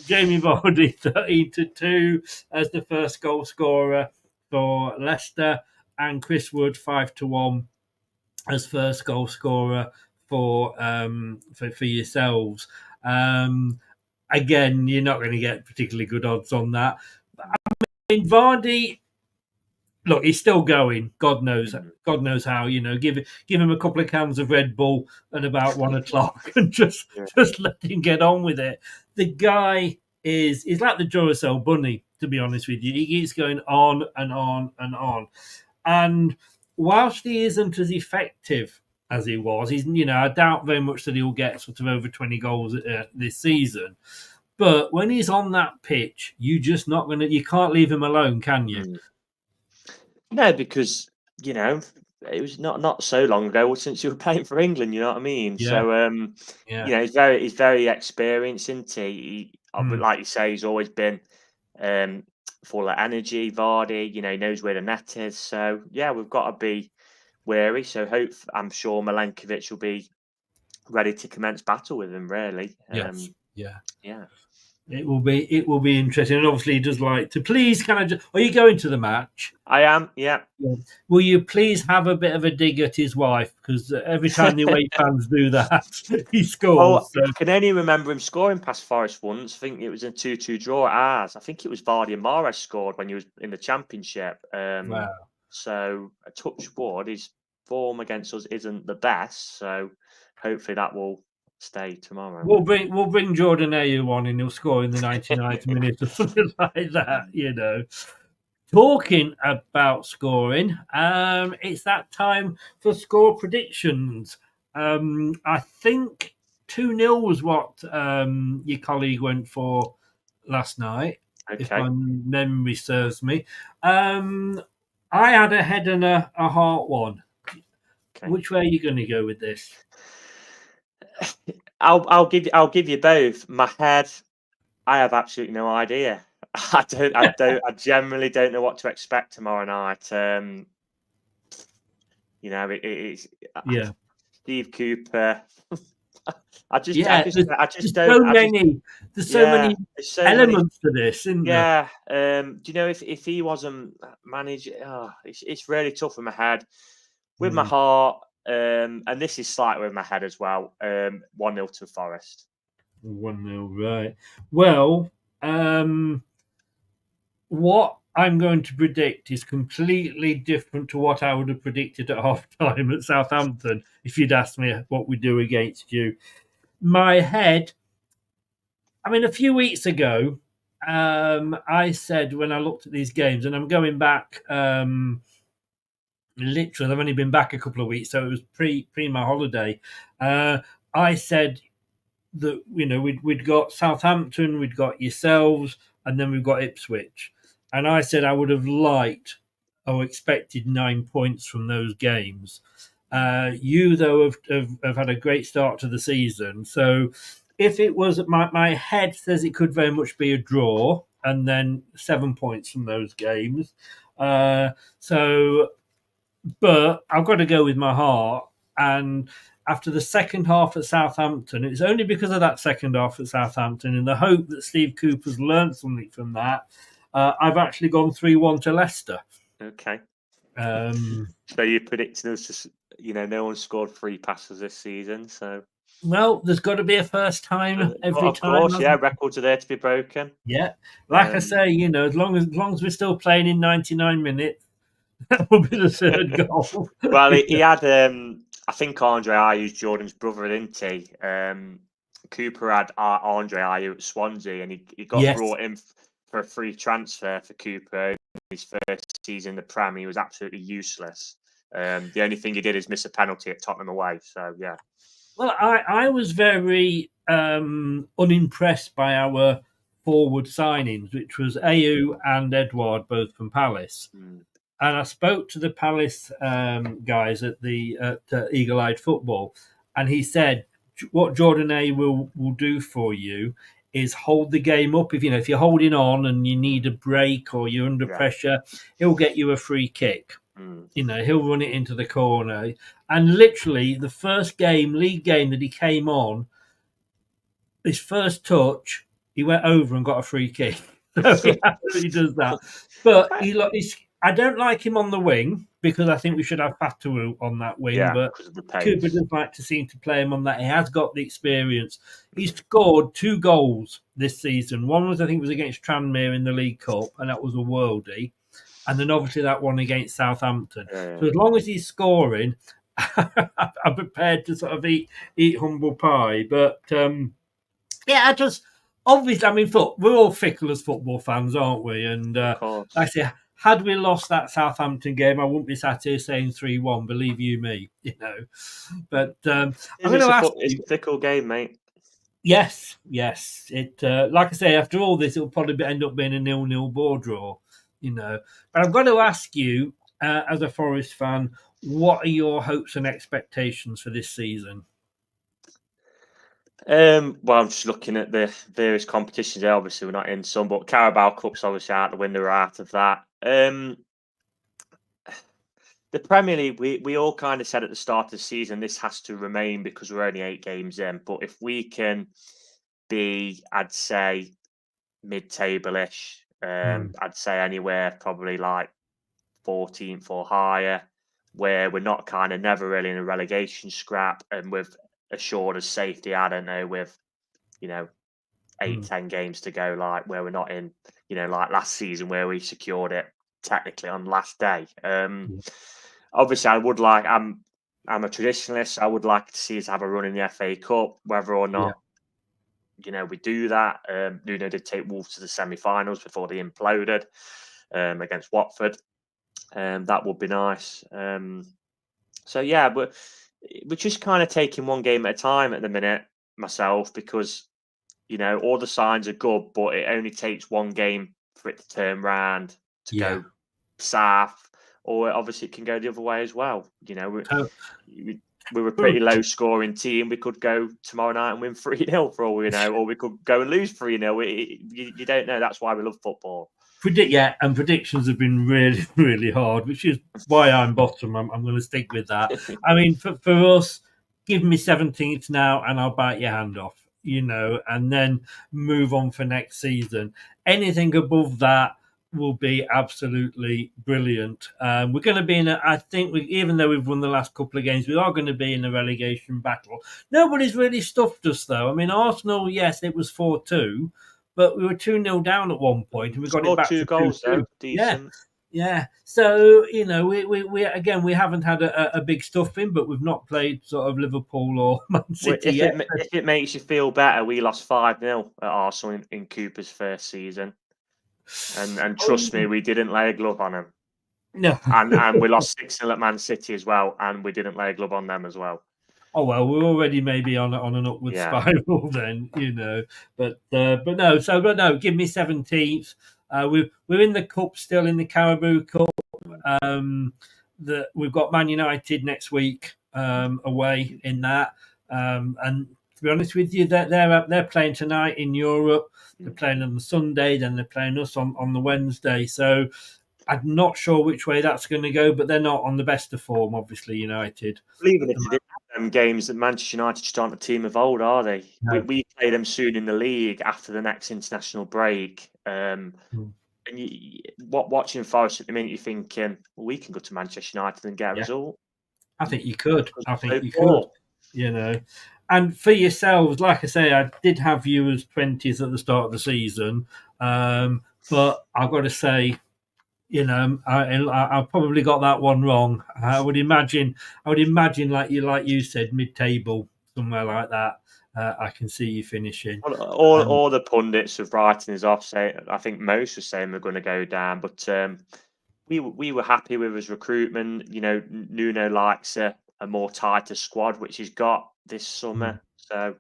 Jamie Vardy, 13-2 as the first goal scorer for Leicester, and Chris Wood, 5-1 as first goal scorer for yourselves. Again, you're not going to get particularly good odds on that. I mean, Vardy, look, he's still going. God knows how. Give him a couple of cans of Red Bull at about 1 o'clock and just let him get on with it. The guy is like the Duracell bunny, to be honest with you. He keeps going on and on and on. And whilst he isn't as effective as he was, I doubt very much that he'll get sort of over 20 goals this season. But when he's on that pitch, you can't leave him alone, can you? No, because it was not so long ago since you were playing for England. You know what I mean? Yeah. So he's very experienced, isn't he? Like you say, he's always been full of energy. Vardy, he knows where the net is. So yeah, we've got to be wary. So I'm sure Milenkovic will be ready to commence battle with him. Really. Yes. Yeah. It will be interesting, and obviously he does like to. Please, are you going to the match? I am. Yeah. Will you please have a bit of a dig at his wife, because every time the away fans do that, he scores. Well, I can only remember him scoring past Forest once. I think it was a 2-2 draw at ours. I think it was Vardy and Mahrez scored when he was in the Championship. Wow. So a touch wood, his form against us isn't the best. So hopefully that will stay tomorrow. We'll bring Jordan Ayew on, and he'll score in the 99th minute or something like that. Talking about scoring, it's that time for score predictions. I think 2-0 was what your colleague went for last night, if my memory serves me. I had a head and a heart one. Okay. Which way are you going to go with this? I'll give you both. My head, I have absolutely no idea. I generally don't know what to expect tomorrow night. It's Steve Cooper. There's so many elements to this, isn't there? Do you know if he wasn't managed? It's really tough with my head. With my heart, and this is slightly with my head as well. 1-0 to Forest. 1-0, right? Well, what I'm going to predict is completely different to what I would have predicted at half-time at Southampton if you'd asked me what we do against you. My head, I mean, a few weeks ago, I said when I looked at these games, and I'm going back, literally, I've only been back a couple of weeks, so it was pre my holiday. I said that, we'd got Southampton, we'd got yourselves, and then we've got Ipswich. And I said I would have liked or expected 9 points from those games. You, though, have had a great start to the season. So if it was, my head says it could very much be a draw, and then 7 points from those games. So But I've got to go with my heart. And after the second half at Southampton, it's only because of that second half at Southampton, in the hope that Steve Cooper's learned something from that, I've actually gone 3-1 to Leicester. Okay. So you're predicting us to, no one scored 3 passes this season, so... Well, there's got to be a first time every of time. Of course, yeah, records are there to be broken. Yeah. Like I say, as long as we're still playing in 99 minutes, that will be the third goal. Well, he had, I think Andre Ayew's Jordan's brother, didn't he? Cooper had Andre Ayew at Swansea, and he got brought in for a free transfer for Cooper in his first season in the Prem. He was absolutely useless. The only thing he did is miss a penalty at Tottenham away. So, yeah. Well, I was very unimpressed by our forward signings, which was Ayew and Edouard, both from Palace. And I spoke to the Palace guys at Eagle Eyed Football, and he said, what Jordan Ayew will do for you is hold the game up. If you're holding on and you need a break or you're under pressure, he'll get you a free kick. He'll run it into the corner. And literally, the first league game that he came on, his first touch, he went over and got a free kick. So he absolutely does that. But I don't like him on the wing because I think we should have Fatawu on that wing. But Cooper does like to seem to play him on that. He has got the experience. He's scored 2 goals this season. One was, I think, was against Tranmere in the League Cup, and that was a worldie. And then obviously that one against Southampton. So as long as he's scoring, I'm prepared to sort of eat humble pie. But obviously, I mean, we're all fickle as football fans, aren't we? And like I say, had we lost that Southampton game, I wouldn't be sat here saying 3-1. Believe you me, But I'm going to ask. It's a fickle game, mate. Yes. It like I say, after all this, it'll probably end up being a 0-0 ball draw. But I've got to ask you, as a Forest fan, what are your hopes and expectations for this season? Well, I'm just looking at the various competitions. Obviously, we're not in some, but Carabao Cup's obviously out the window. We're out of that. The Premier League, we all kind of said at the start of the season this has to remain because we're only 8 games in. But if we can be, I'd say, mid-table-ish. I'd say anywhere probably like 14th or higher, where we're not kind of never really in a relegation scrap, and with assured as safety, I don't know, with 8-10 games to go, like where we're not in like last season where we secured it technically on the last day. Obviously I would like, I'm a traditionalist, I would like to see us have a run in the FA Cup, whether or not we do that. Nuno did take Wolves to the semi-finals before they imploded against Watford. That would be nice. So yeah, we're just kind of taking one game at a time at the minute, myself, because all the signs are good, but it only takes one game for it to turn round to go south, or obviously it can go the other way as well. We were a pretty low scoring team. We could go tomorrow night and win 3-0 for all we know, or we could go and lose 3-0. You don't know. That's why we love football. And predictions have been really, really hard, which is why I'm bottom. I'm going to stick with that. I mean, for us, give me 17th now and I'll bite your hand off, and then move on for next season. Anything above that will be absolutely brilliant. We're going to be even though we've won the last couple of games, we are going to be in a relegation battle. Nobody's really stuffed us, though. I mean, Arsenal, yes, it was 4-2. But we were 2-0 down at one point, and we got it back 2 goals. Decent. Yeah. So we haven't had a big stuffing, but we've not played sort of Liverpool or Man City yet. If it makes you feel better, we lost 5-0 at Arsenal in Cooper's first season, and trust me, we didn't lay a glove on him. No, and we lost 6-0 at Man City as well, and we didn't lay a glove on them as well. Oh well, we're already maybe on an upward spiral then, But no. Give me 17th. We're in the cup still, in the Carabao Cup. We've got Man United next week away in that. And to be honest with you, they're playing tonight in Europe. They're playing on the Sunday, then they're playing us on the Wednesday. So I'm not sure which way that's going to go, but they're not on the best of form, obviously, United. Even if they did have them games, that Manchester United just aren't a team of old, are they? No. We play them soon in the league after the next international break. And watching Forest at the minute, you're thinking, well, we can go to Manchester United and get a result. I think you could. And for yourselves, like I say, I did have you as 20s at the start of the season, but I've got to say, I probably got that one wrong. I would imagine, like you said, mid-table, somewhere like that. I can see you finishing. All the pundits of writing us off. I think most were saying we're going to go down, but we were happy with his recruitment. Nuno likes a more tighter squad, which he's got this summer. So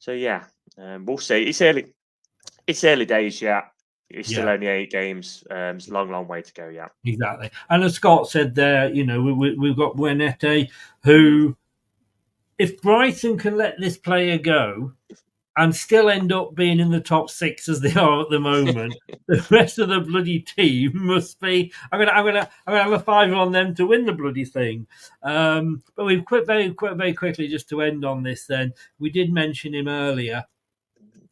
yeah, we'll see. It's early days yet. It's still only 8 games. It's a long way to go. Yeah, exactly. And as Scott said there, we've got Buenete, who, if Brighton can let this player go and still end up being in the top 6 as they are at the moment, the rest of the bloody team must be. I'm gonna have a fiver on them to win the bloody thing. But we've very quickly, just to end on this. Then we did mention him earlier.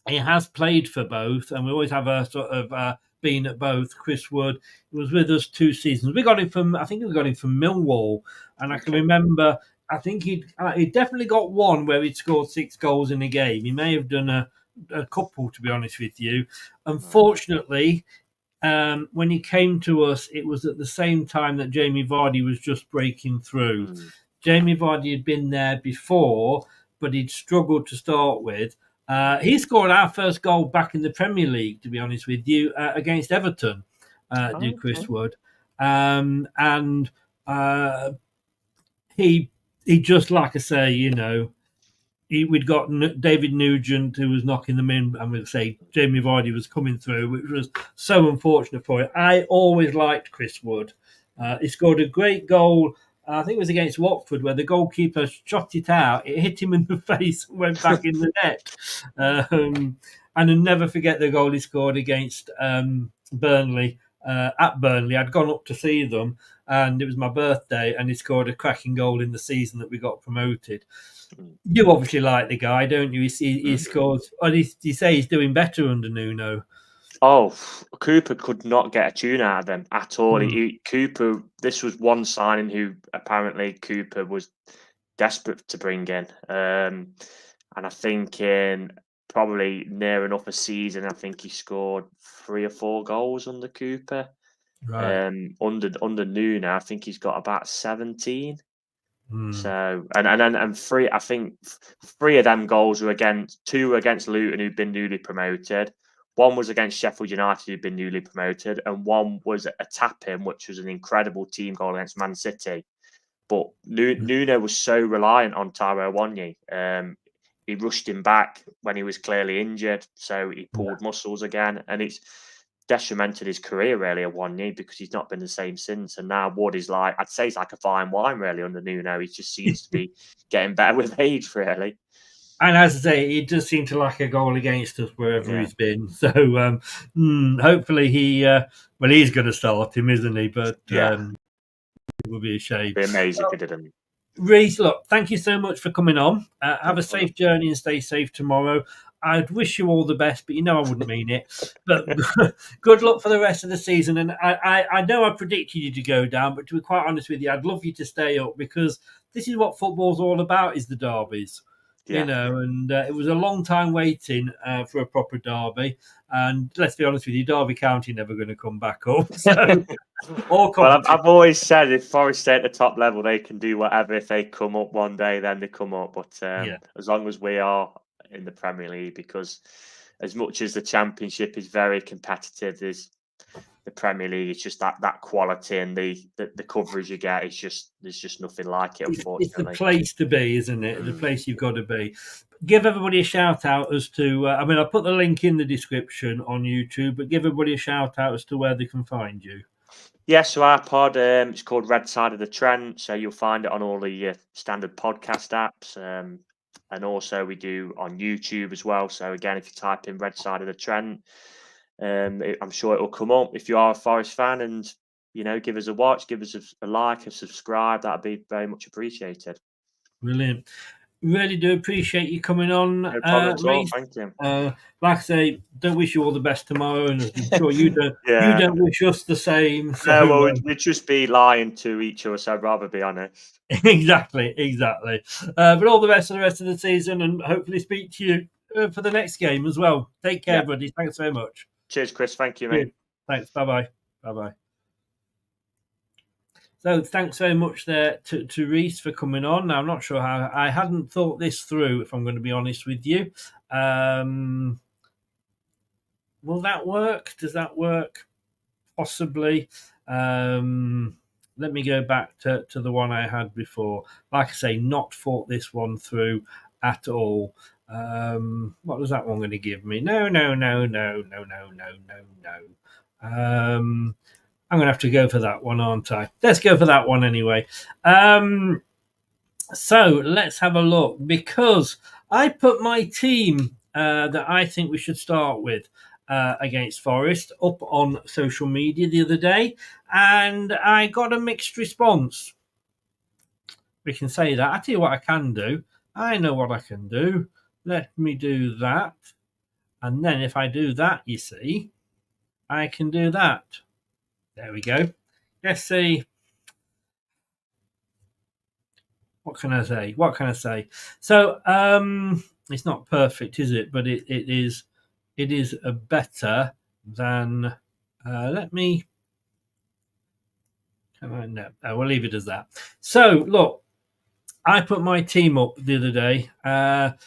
He has played for both, and we always have a sort of been at both. Chris Wood, he was with us 2 seasons. I think we got him from Millwall, and I can remember. I think he definitely got one where he'd scored 6 goals in a game. He may have done a couple, to be honest with you. Unfortunately, when he came to us, it was at the same time that Jamie Vardy was just breaking through. Jamie Vardy had been there before, but he'd struggled to start with. He scored our first goal back in the Premier League, to be honest with you, against Everton, did Chris Wood. He just, like I say, we'd got David Nugent, who was knocking them in, and we'd say Jamie Vardy was coming through, which was so unfortunate for him. I always liked Chris Wood. He scored a great goal. I think it was against Watford, where the goalkeeper shot it out. It hit him in the face and went back in the net. And I'll never forget the goal he scored against Burnley. At Burnley, I'd gone up to see them, and it was my birthday, and he scored a cracking goal in the season that we got promoted. You obviously like the guy, don't you? He scores. Or do you say he's doing better under Nuno? Oh, Cooper could not get a tune out of them at all. Cooper, this was one signing who apparently Cooper was desperate to bring in. And I think in probably near enough a season, I think he scored 3 or 4 goals under Cooper. Right. Under Nuno, I think he's got about 17. So and 3, I think 3 of them goals were 2 were against Luton, who'd been newly promoted. 1 was against Sheffield United, who'd been newly promoted, and 1 was a tap-in, which was an incredible team goal against Man City. But Nuno was so reliant on Tyrell Wanyi. He rushed him back when he was clearly injured, so he pulled muscles again, and it's detrimented his career really at Wanyi, because he's not been the same since. And now Wood is like, I'd say he's like a fine wine really under Nuno. He just seems to be getting better with age, really. And as I say, he does seem to like a goal against us wherever he's been. So hopefully he's going to start him, isn't he? But it would be a shame. It'd be amazing if he didn't. Reece, look, thank you so much for coming on. Have a safe journey and stay safe tomorrow. I'd wish you all the best, but I wouldn't mean it. But good luck for the rest of the season. And I know I predicted you to go down, but to be quite honest with you, I'd love you to stay up, because this is what football's all about, is the derbies. And it was a long time waiting for a proper derby. And let's be honest with you, Derby County never going to come back up. So, well, I've always said if Forest stay at the top level, they can do whatever. If they come up one day, then they come up. But as long as we are in the Premier League, because as much as the Championship is very competitive, there's the Premier League. It's just that quality and the coverage you get. There's just nothing like it. Unfortunately, it's the place to be, isn't it? The place you've got to be. Give everybody a shout out as to. I'll put the link in the description on YouTube, but give everybody a shout out as to where they can find you. Yeah, so our pod, it's called Red Side of the Trent. So you'll find it on all the standard podcast apps. And also we do on YouTube as well. So again, if you type in Red Side of the Trent, I'm sure it will come up if you are a Forest fan. And give us a watch, give us a like, a subscribe. That'd be very much appreciated. Brilliant. Really do appreciate you coming on. No problem at all. Thank you. Like I say, don't wish you all the best tomorrow, and I'm sure you don't. Yeah. You don't wish us the same. So, no, well, we'd just be lying to each other. So I'd rather be honest. Exactly. But all the best for the rest of the season, and hopefully speak to you for the next game as well. Take care, buddy. Thanks very much. Cheers, Chris. Thank you, mate. Thanks. Bye bye. So thanks very much there to Reese for coming on. Now, I'm not sure how I hadn't thought this through, if I'm going to be honest with you. Will that work? Does that work? Possibly. Let me go back to the one I had before. Like I say, not thought this one through at all. What was that one going to give me? No. I'm going to have to go for that one, aren't I? Let's go for that one anyway. So let's have a look, because I put my team that I think we should start with against Forest up on social media the other day, and I got a mixed response. We can say that. I tell you what I can do. I know what I can do. Let me do that. And then if I do that, you see, I can do that. There we go. Let's see. What can I say? So it's not perfect, is it? But it is better than. Let me. No, we'll leave it as that. So look, I put my team up the other day.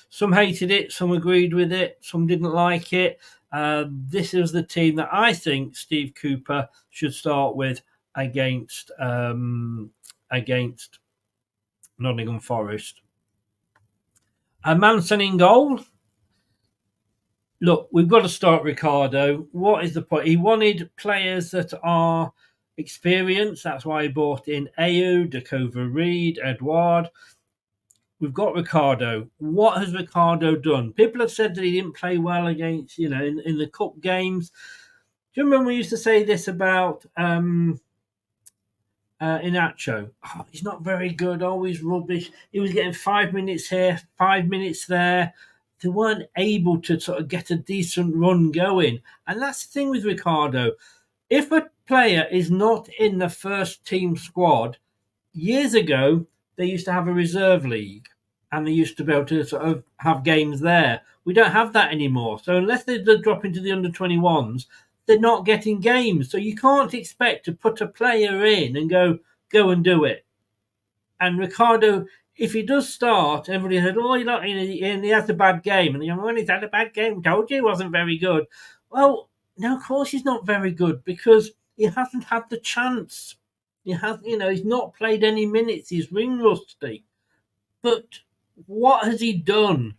Some hated it, some agreed with it, some didn't like it. This is the team that I think Steve Cooper should start with against Nottingham Forest. Manson in goal. Look, we've got to start Ricardo. What is the point? He wanted players that are experienced. That's why he brought in Ayew, Dakova Reed, Edouard. We've got Ricardo. What has Ricardo done? People have said that he didn't play well against, in the cup games. Do you remember we used to say this about Inacho? Oh, he's not very good, always rubbish. He was getting 5 minutes here, 5 minutes there. They weren't able to sort of get a decent run going. And that's the thing with Ricardo. If a player is not in the first team squad, years ago, they used to have a reserve league and they used to be able to sort of have games there. We don't have that anymore. So unless they drop into the under-21s, they're not getting games. So you can't expect to put a player in and go and do it. And Ricardo, if he does start, everybody said, oh, he has a bad game. And the young man, he's had a bad game. Told you he wasn't very good. Well, no, of course he's not very good because he hasn't had the chance. He's not played any minutes. He's ring rusty. But what has he done?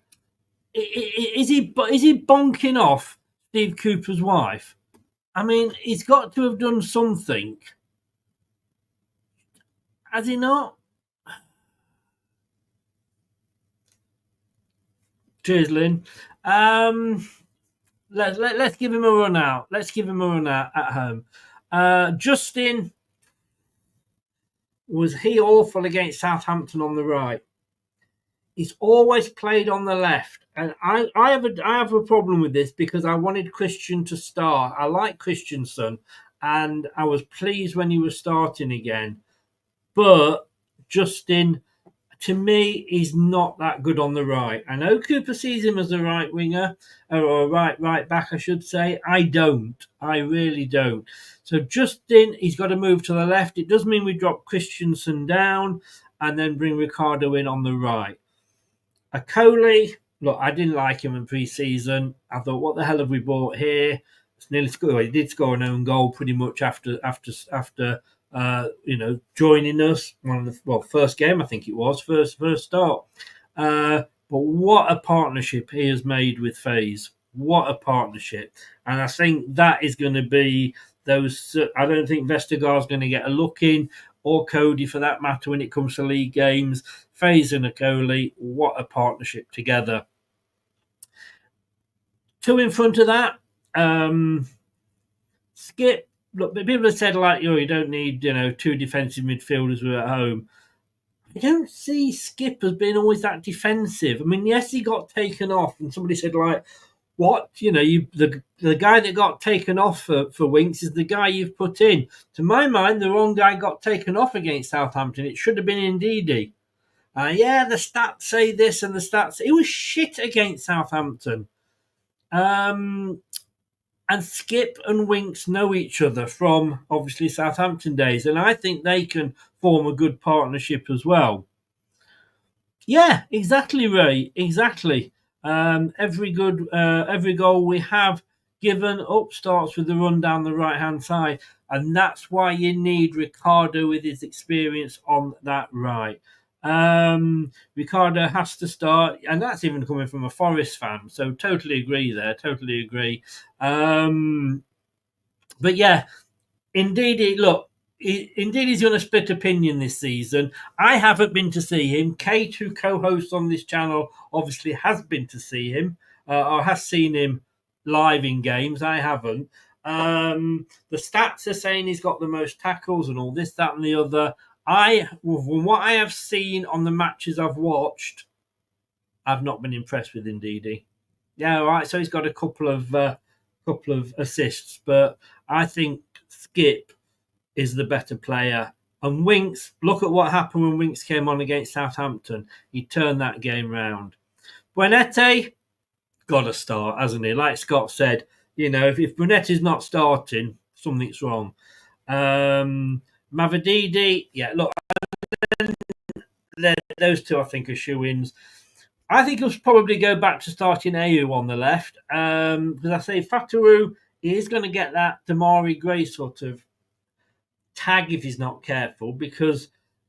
Is he bonking off Steve Cooper's wife? I mean, he's got to have done something. Has he not? Cheers, Lynn. Let's give him a run out. Let's give him a run out at home. Justin, was he awful against Southampton on the right? He's always played on the left. And I have a problem with this because I wanted Christian to start. I like Christensen, and I was pleased when he was starting again. But Justin, to me, he's not that good on the right. I know Cooper sees him as a right winger, or a right back, I should say. I don't. I really don't. So Justin, he's got to move to the left. It does mean we drop Christensen down and then bring Ricardo in on the right. Akoli, look, I didn't like him in pre-season. I thought, what the hell have we bought here? It's nearly scored. He did score an own goal pretty much after joining us. First game, I think it was, first start. But what a partnership he has made with FaZe. What a partnership. And I think that is going to be those. I don't think Vestergaard's going to get a look in, or Cody for that matter, when it comes to league games. FaZe and Akoli, what a partnership together. Two in front of that. Skip, look, people have said, like, you don't need, two defensive midfielders who are at home. I don't see Skip as being always that defensive. I mean, yes, he got taken off, and somebody said, like, what? The guy that got taken off for Winks is the guy you've put in. To my mind, the wrong guy got taken off against Southampton. It should have been Ndidi. The stats say this and the stats... It was shit against Southampton. And Skip and Winks know each other from, obviously, Southampton days. And I think they can form a good partnership as well. Yeah, exactly, Ray. Exactly. Every goal we have given up starts with the run down the right-hand side. And that's why you need Ricardo with his experience on that right. Ricardo has to start, and that's even coming from a Forest fan. So totally agree there. Totally agree. But yeah, indeed, look, indeed he's going to split opinion this season. I haven't been to see him. Kate, who co-hosts on this channel, obviously has been to see him, or has seen him live in games. I haven't. The stats are saying he's got the most tackles and all this, that, and the other. From what I have seen on the matches I've watched, I've not been impressed with Ndidi. Yeah, all right. So he's got a couple of assists, but I think Skip is the better player. And Winks, look at what happened when Winks came on against Southampton. He turned that game round. Buenete, got to start, hasn't he? Like Scott said, if Buenette's not starting, something's wrong. Mavadidi, yeah, look, those two I think are shoe-ins. I think he'll probably go back to starting Ayew on the left. Because I say Fatawu is going to get that Damari Gray sort of tag if he's not careful, because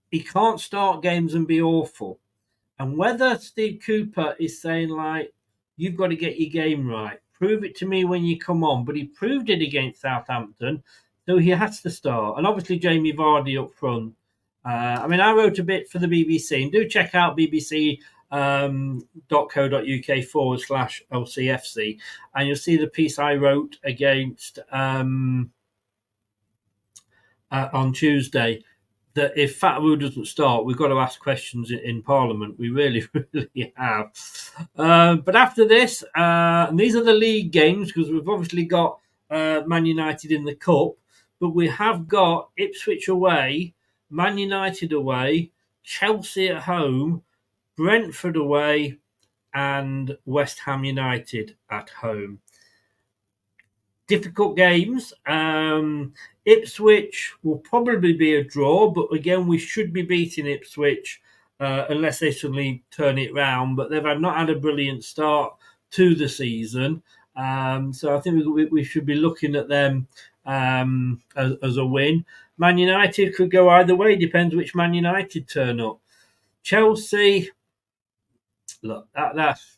he can't start games and be awful. And whether Steve Cooper is saying, like, you've got to get your game right, prove it to me when you come on. But he proved it against Southampton, so he has to start. And obviously Jamie Vardy up front. I wrote a bit for the BBC, and do check out bbc.co.uk/LCFC, and you'll see the piece I wrote against on Tuesday, that if Fatawu doesn't start, we've got to ask questions in Parliament. We really, really have. But after this, and these are the league games, because we've obviously got Man United in the Cup, but we have got Ipswich away, Man United away, Chelsea at home, Brentford away, and West Ham United at home. Difficult games. Ipswich will probably be a draw, but again, we should be beating Ipswich unless they suddenly turn it round. But they've not had a brilliant start to the season. So I think we should be looking at them as a win. Man United could go either way, depends which Man United turn up. Chelsea, look, that's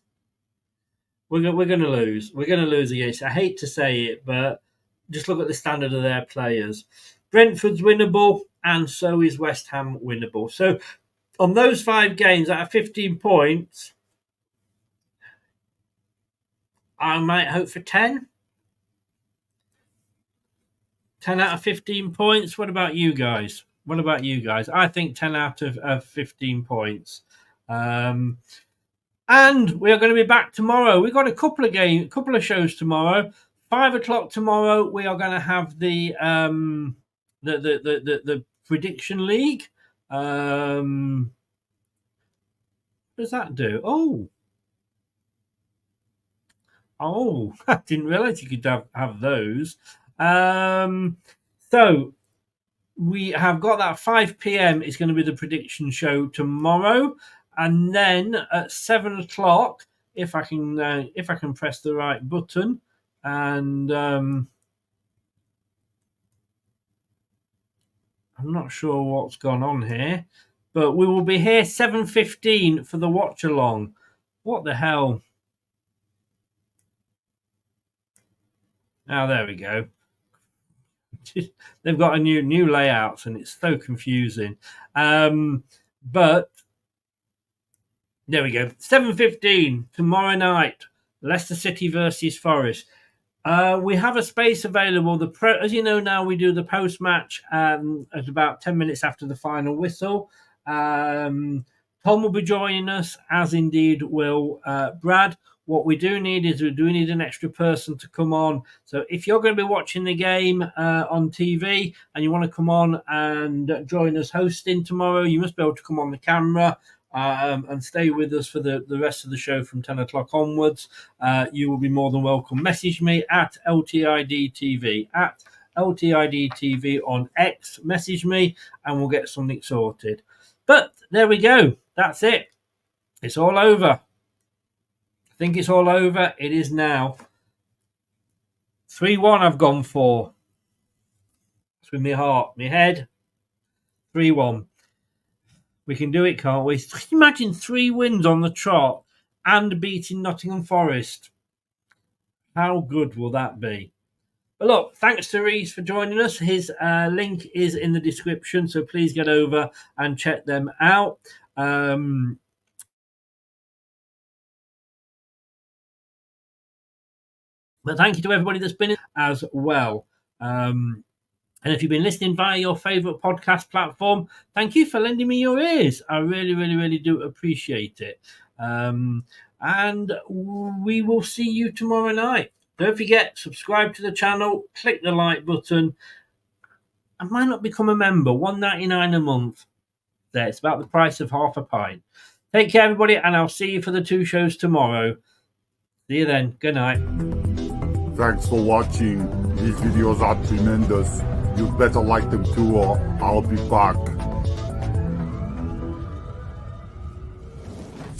we're going to lose. We're going to lose against. I hate to say it, but just look at the standard of their players. Brentford's winnable, and so is West Ham winnable. So on those 5 games out of 15 points, I might hope for 10. 10 out of 15 points. What about you guys? I think 10 out of 15 points. And we are going to be back tomorrow. We've got a couple of shows tomorrow. 5 o'clock tomorrow, we are going to have the prediction league. What does that do? Oh, I didn't realize you could have those. So we have got that 5 p.m. It's going to be the prediction show tomorrow, and then at 7 o'clock, if I can press the right button, and I'm not sure what's gone on here, but we will be here 7:15 for the watch along. What the hell? Now there we go. They've got a new layouts, and it's so confusing. But there we go. 7:15 tomorrow night. Leicester City versus Forest. We have a space available. As you know now, we do the post-match at about 10 minutes after the final whistle. Tom will be joining us, as indeed will Brad. What we do need is an extra person to come on. So if you're going to be watching the game on TV and you want to come on and join us hosting tomorrow, you must be able to come on the camera and stay with us for the rest of the show from 10 o'clock onwards. You will be more than welcome. Message me at LTIDTV, on X. Message me and we'll get something sorted. But there we go. That's it. It's all over. I think it's all over. It is now. 3-1 I've gone for. It's with my heart, my head. 3-1. We can do it, can't we? Imagine 3 wins on the trot and beating Nottingham Forest. How good will that be? But look, thanks to Reese for joining us. His link is in the description, so please get over and check them out. But thank you to everybody that's been in as well. And if you've been listening via your favourite podcast platform, thank you for lending me your ears. I really, really, really do appreciate it. And we will see you tomorrow night. Don't forget, subscribe to the channel, click the like button. I might not become a member, $1.99 a month. There, it's about the price of half a pint. Take care, everybody, and I'll see you for the 2 shows tomorrow. See you then. Good night. Thanks for watching. These videos are tremendous. You'd better like them too, or I'll be back.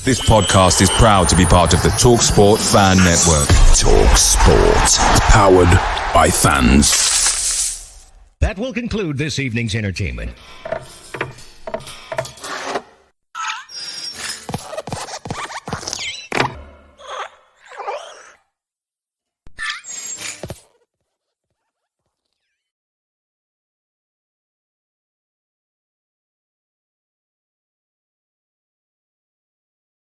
This podcast is proud to be part of the TalkSport Fan Network. TalkSport. Powered by fans. That will conclude this evening's entertainment.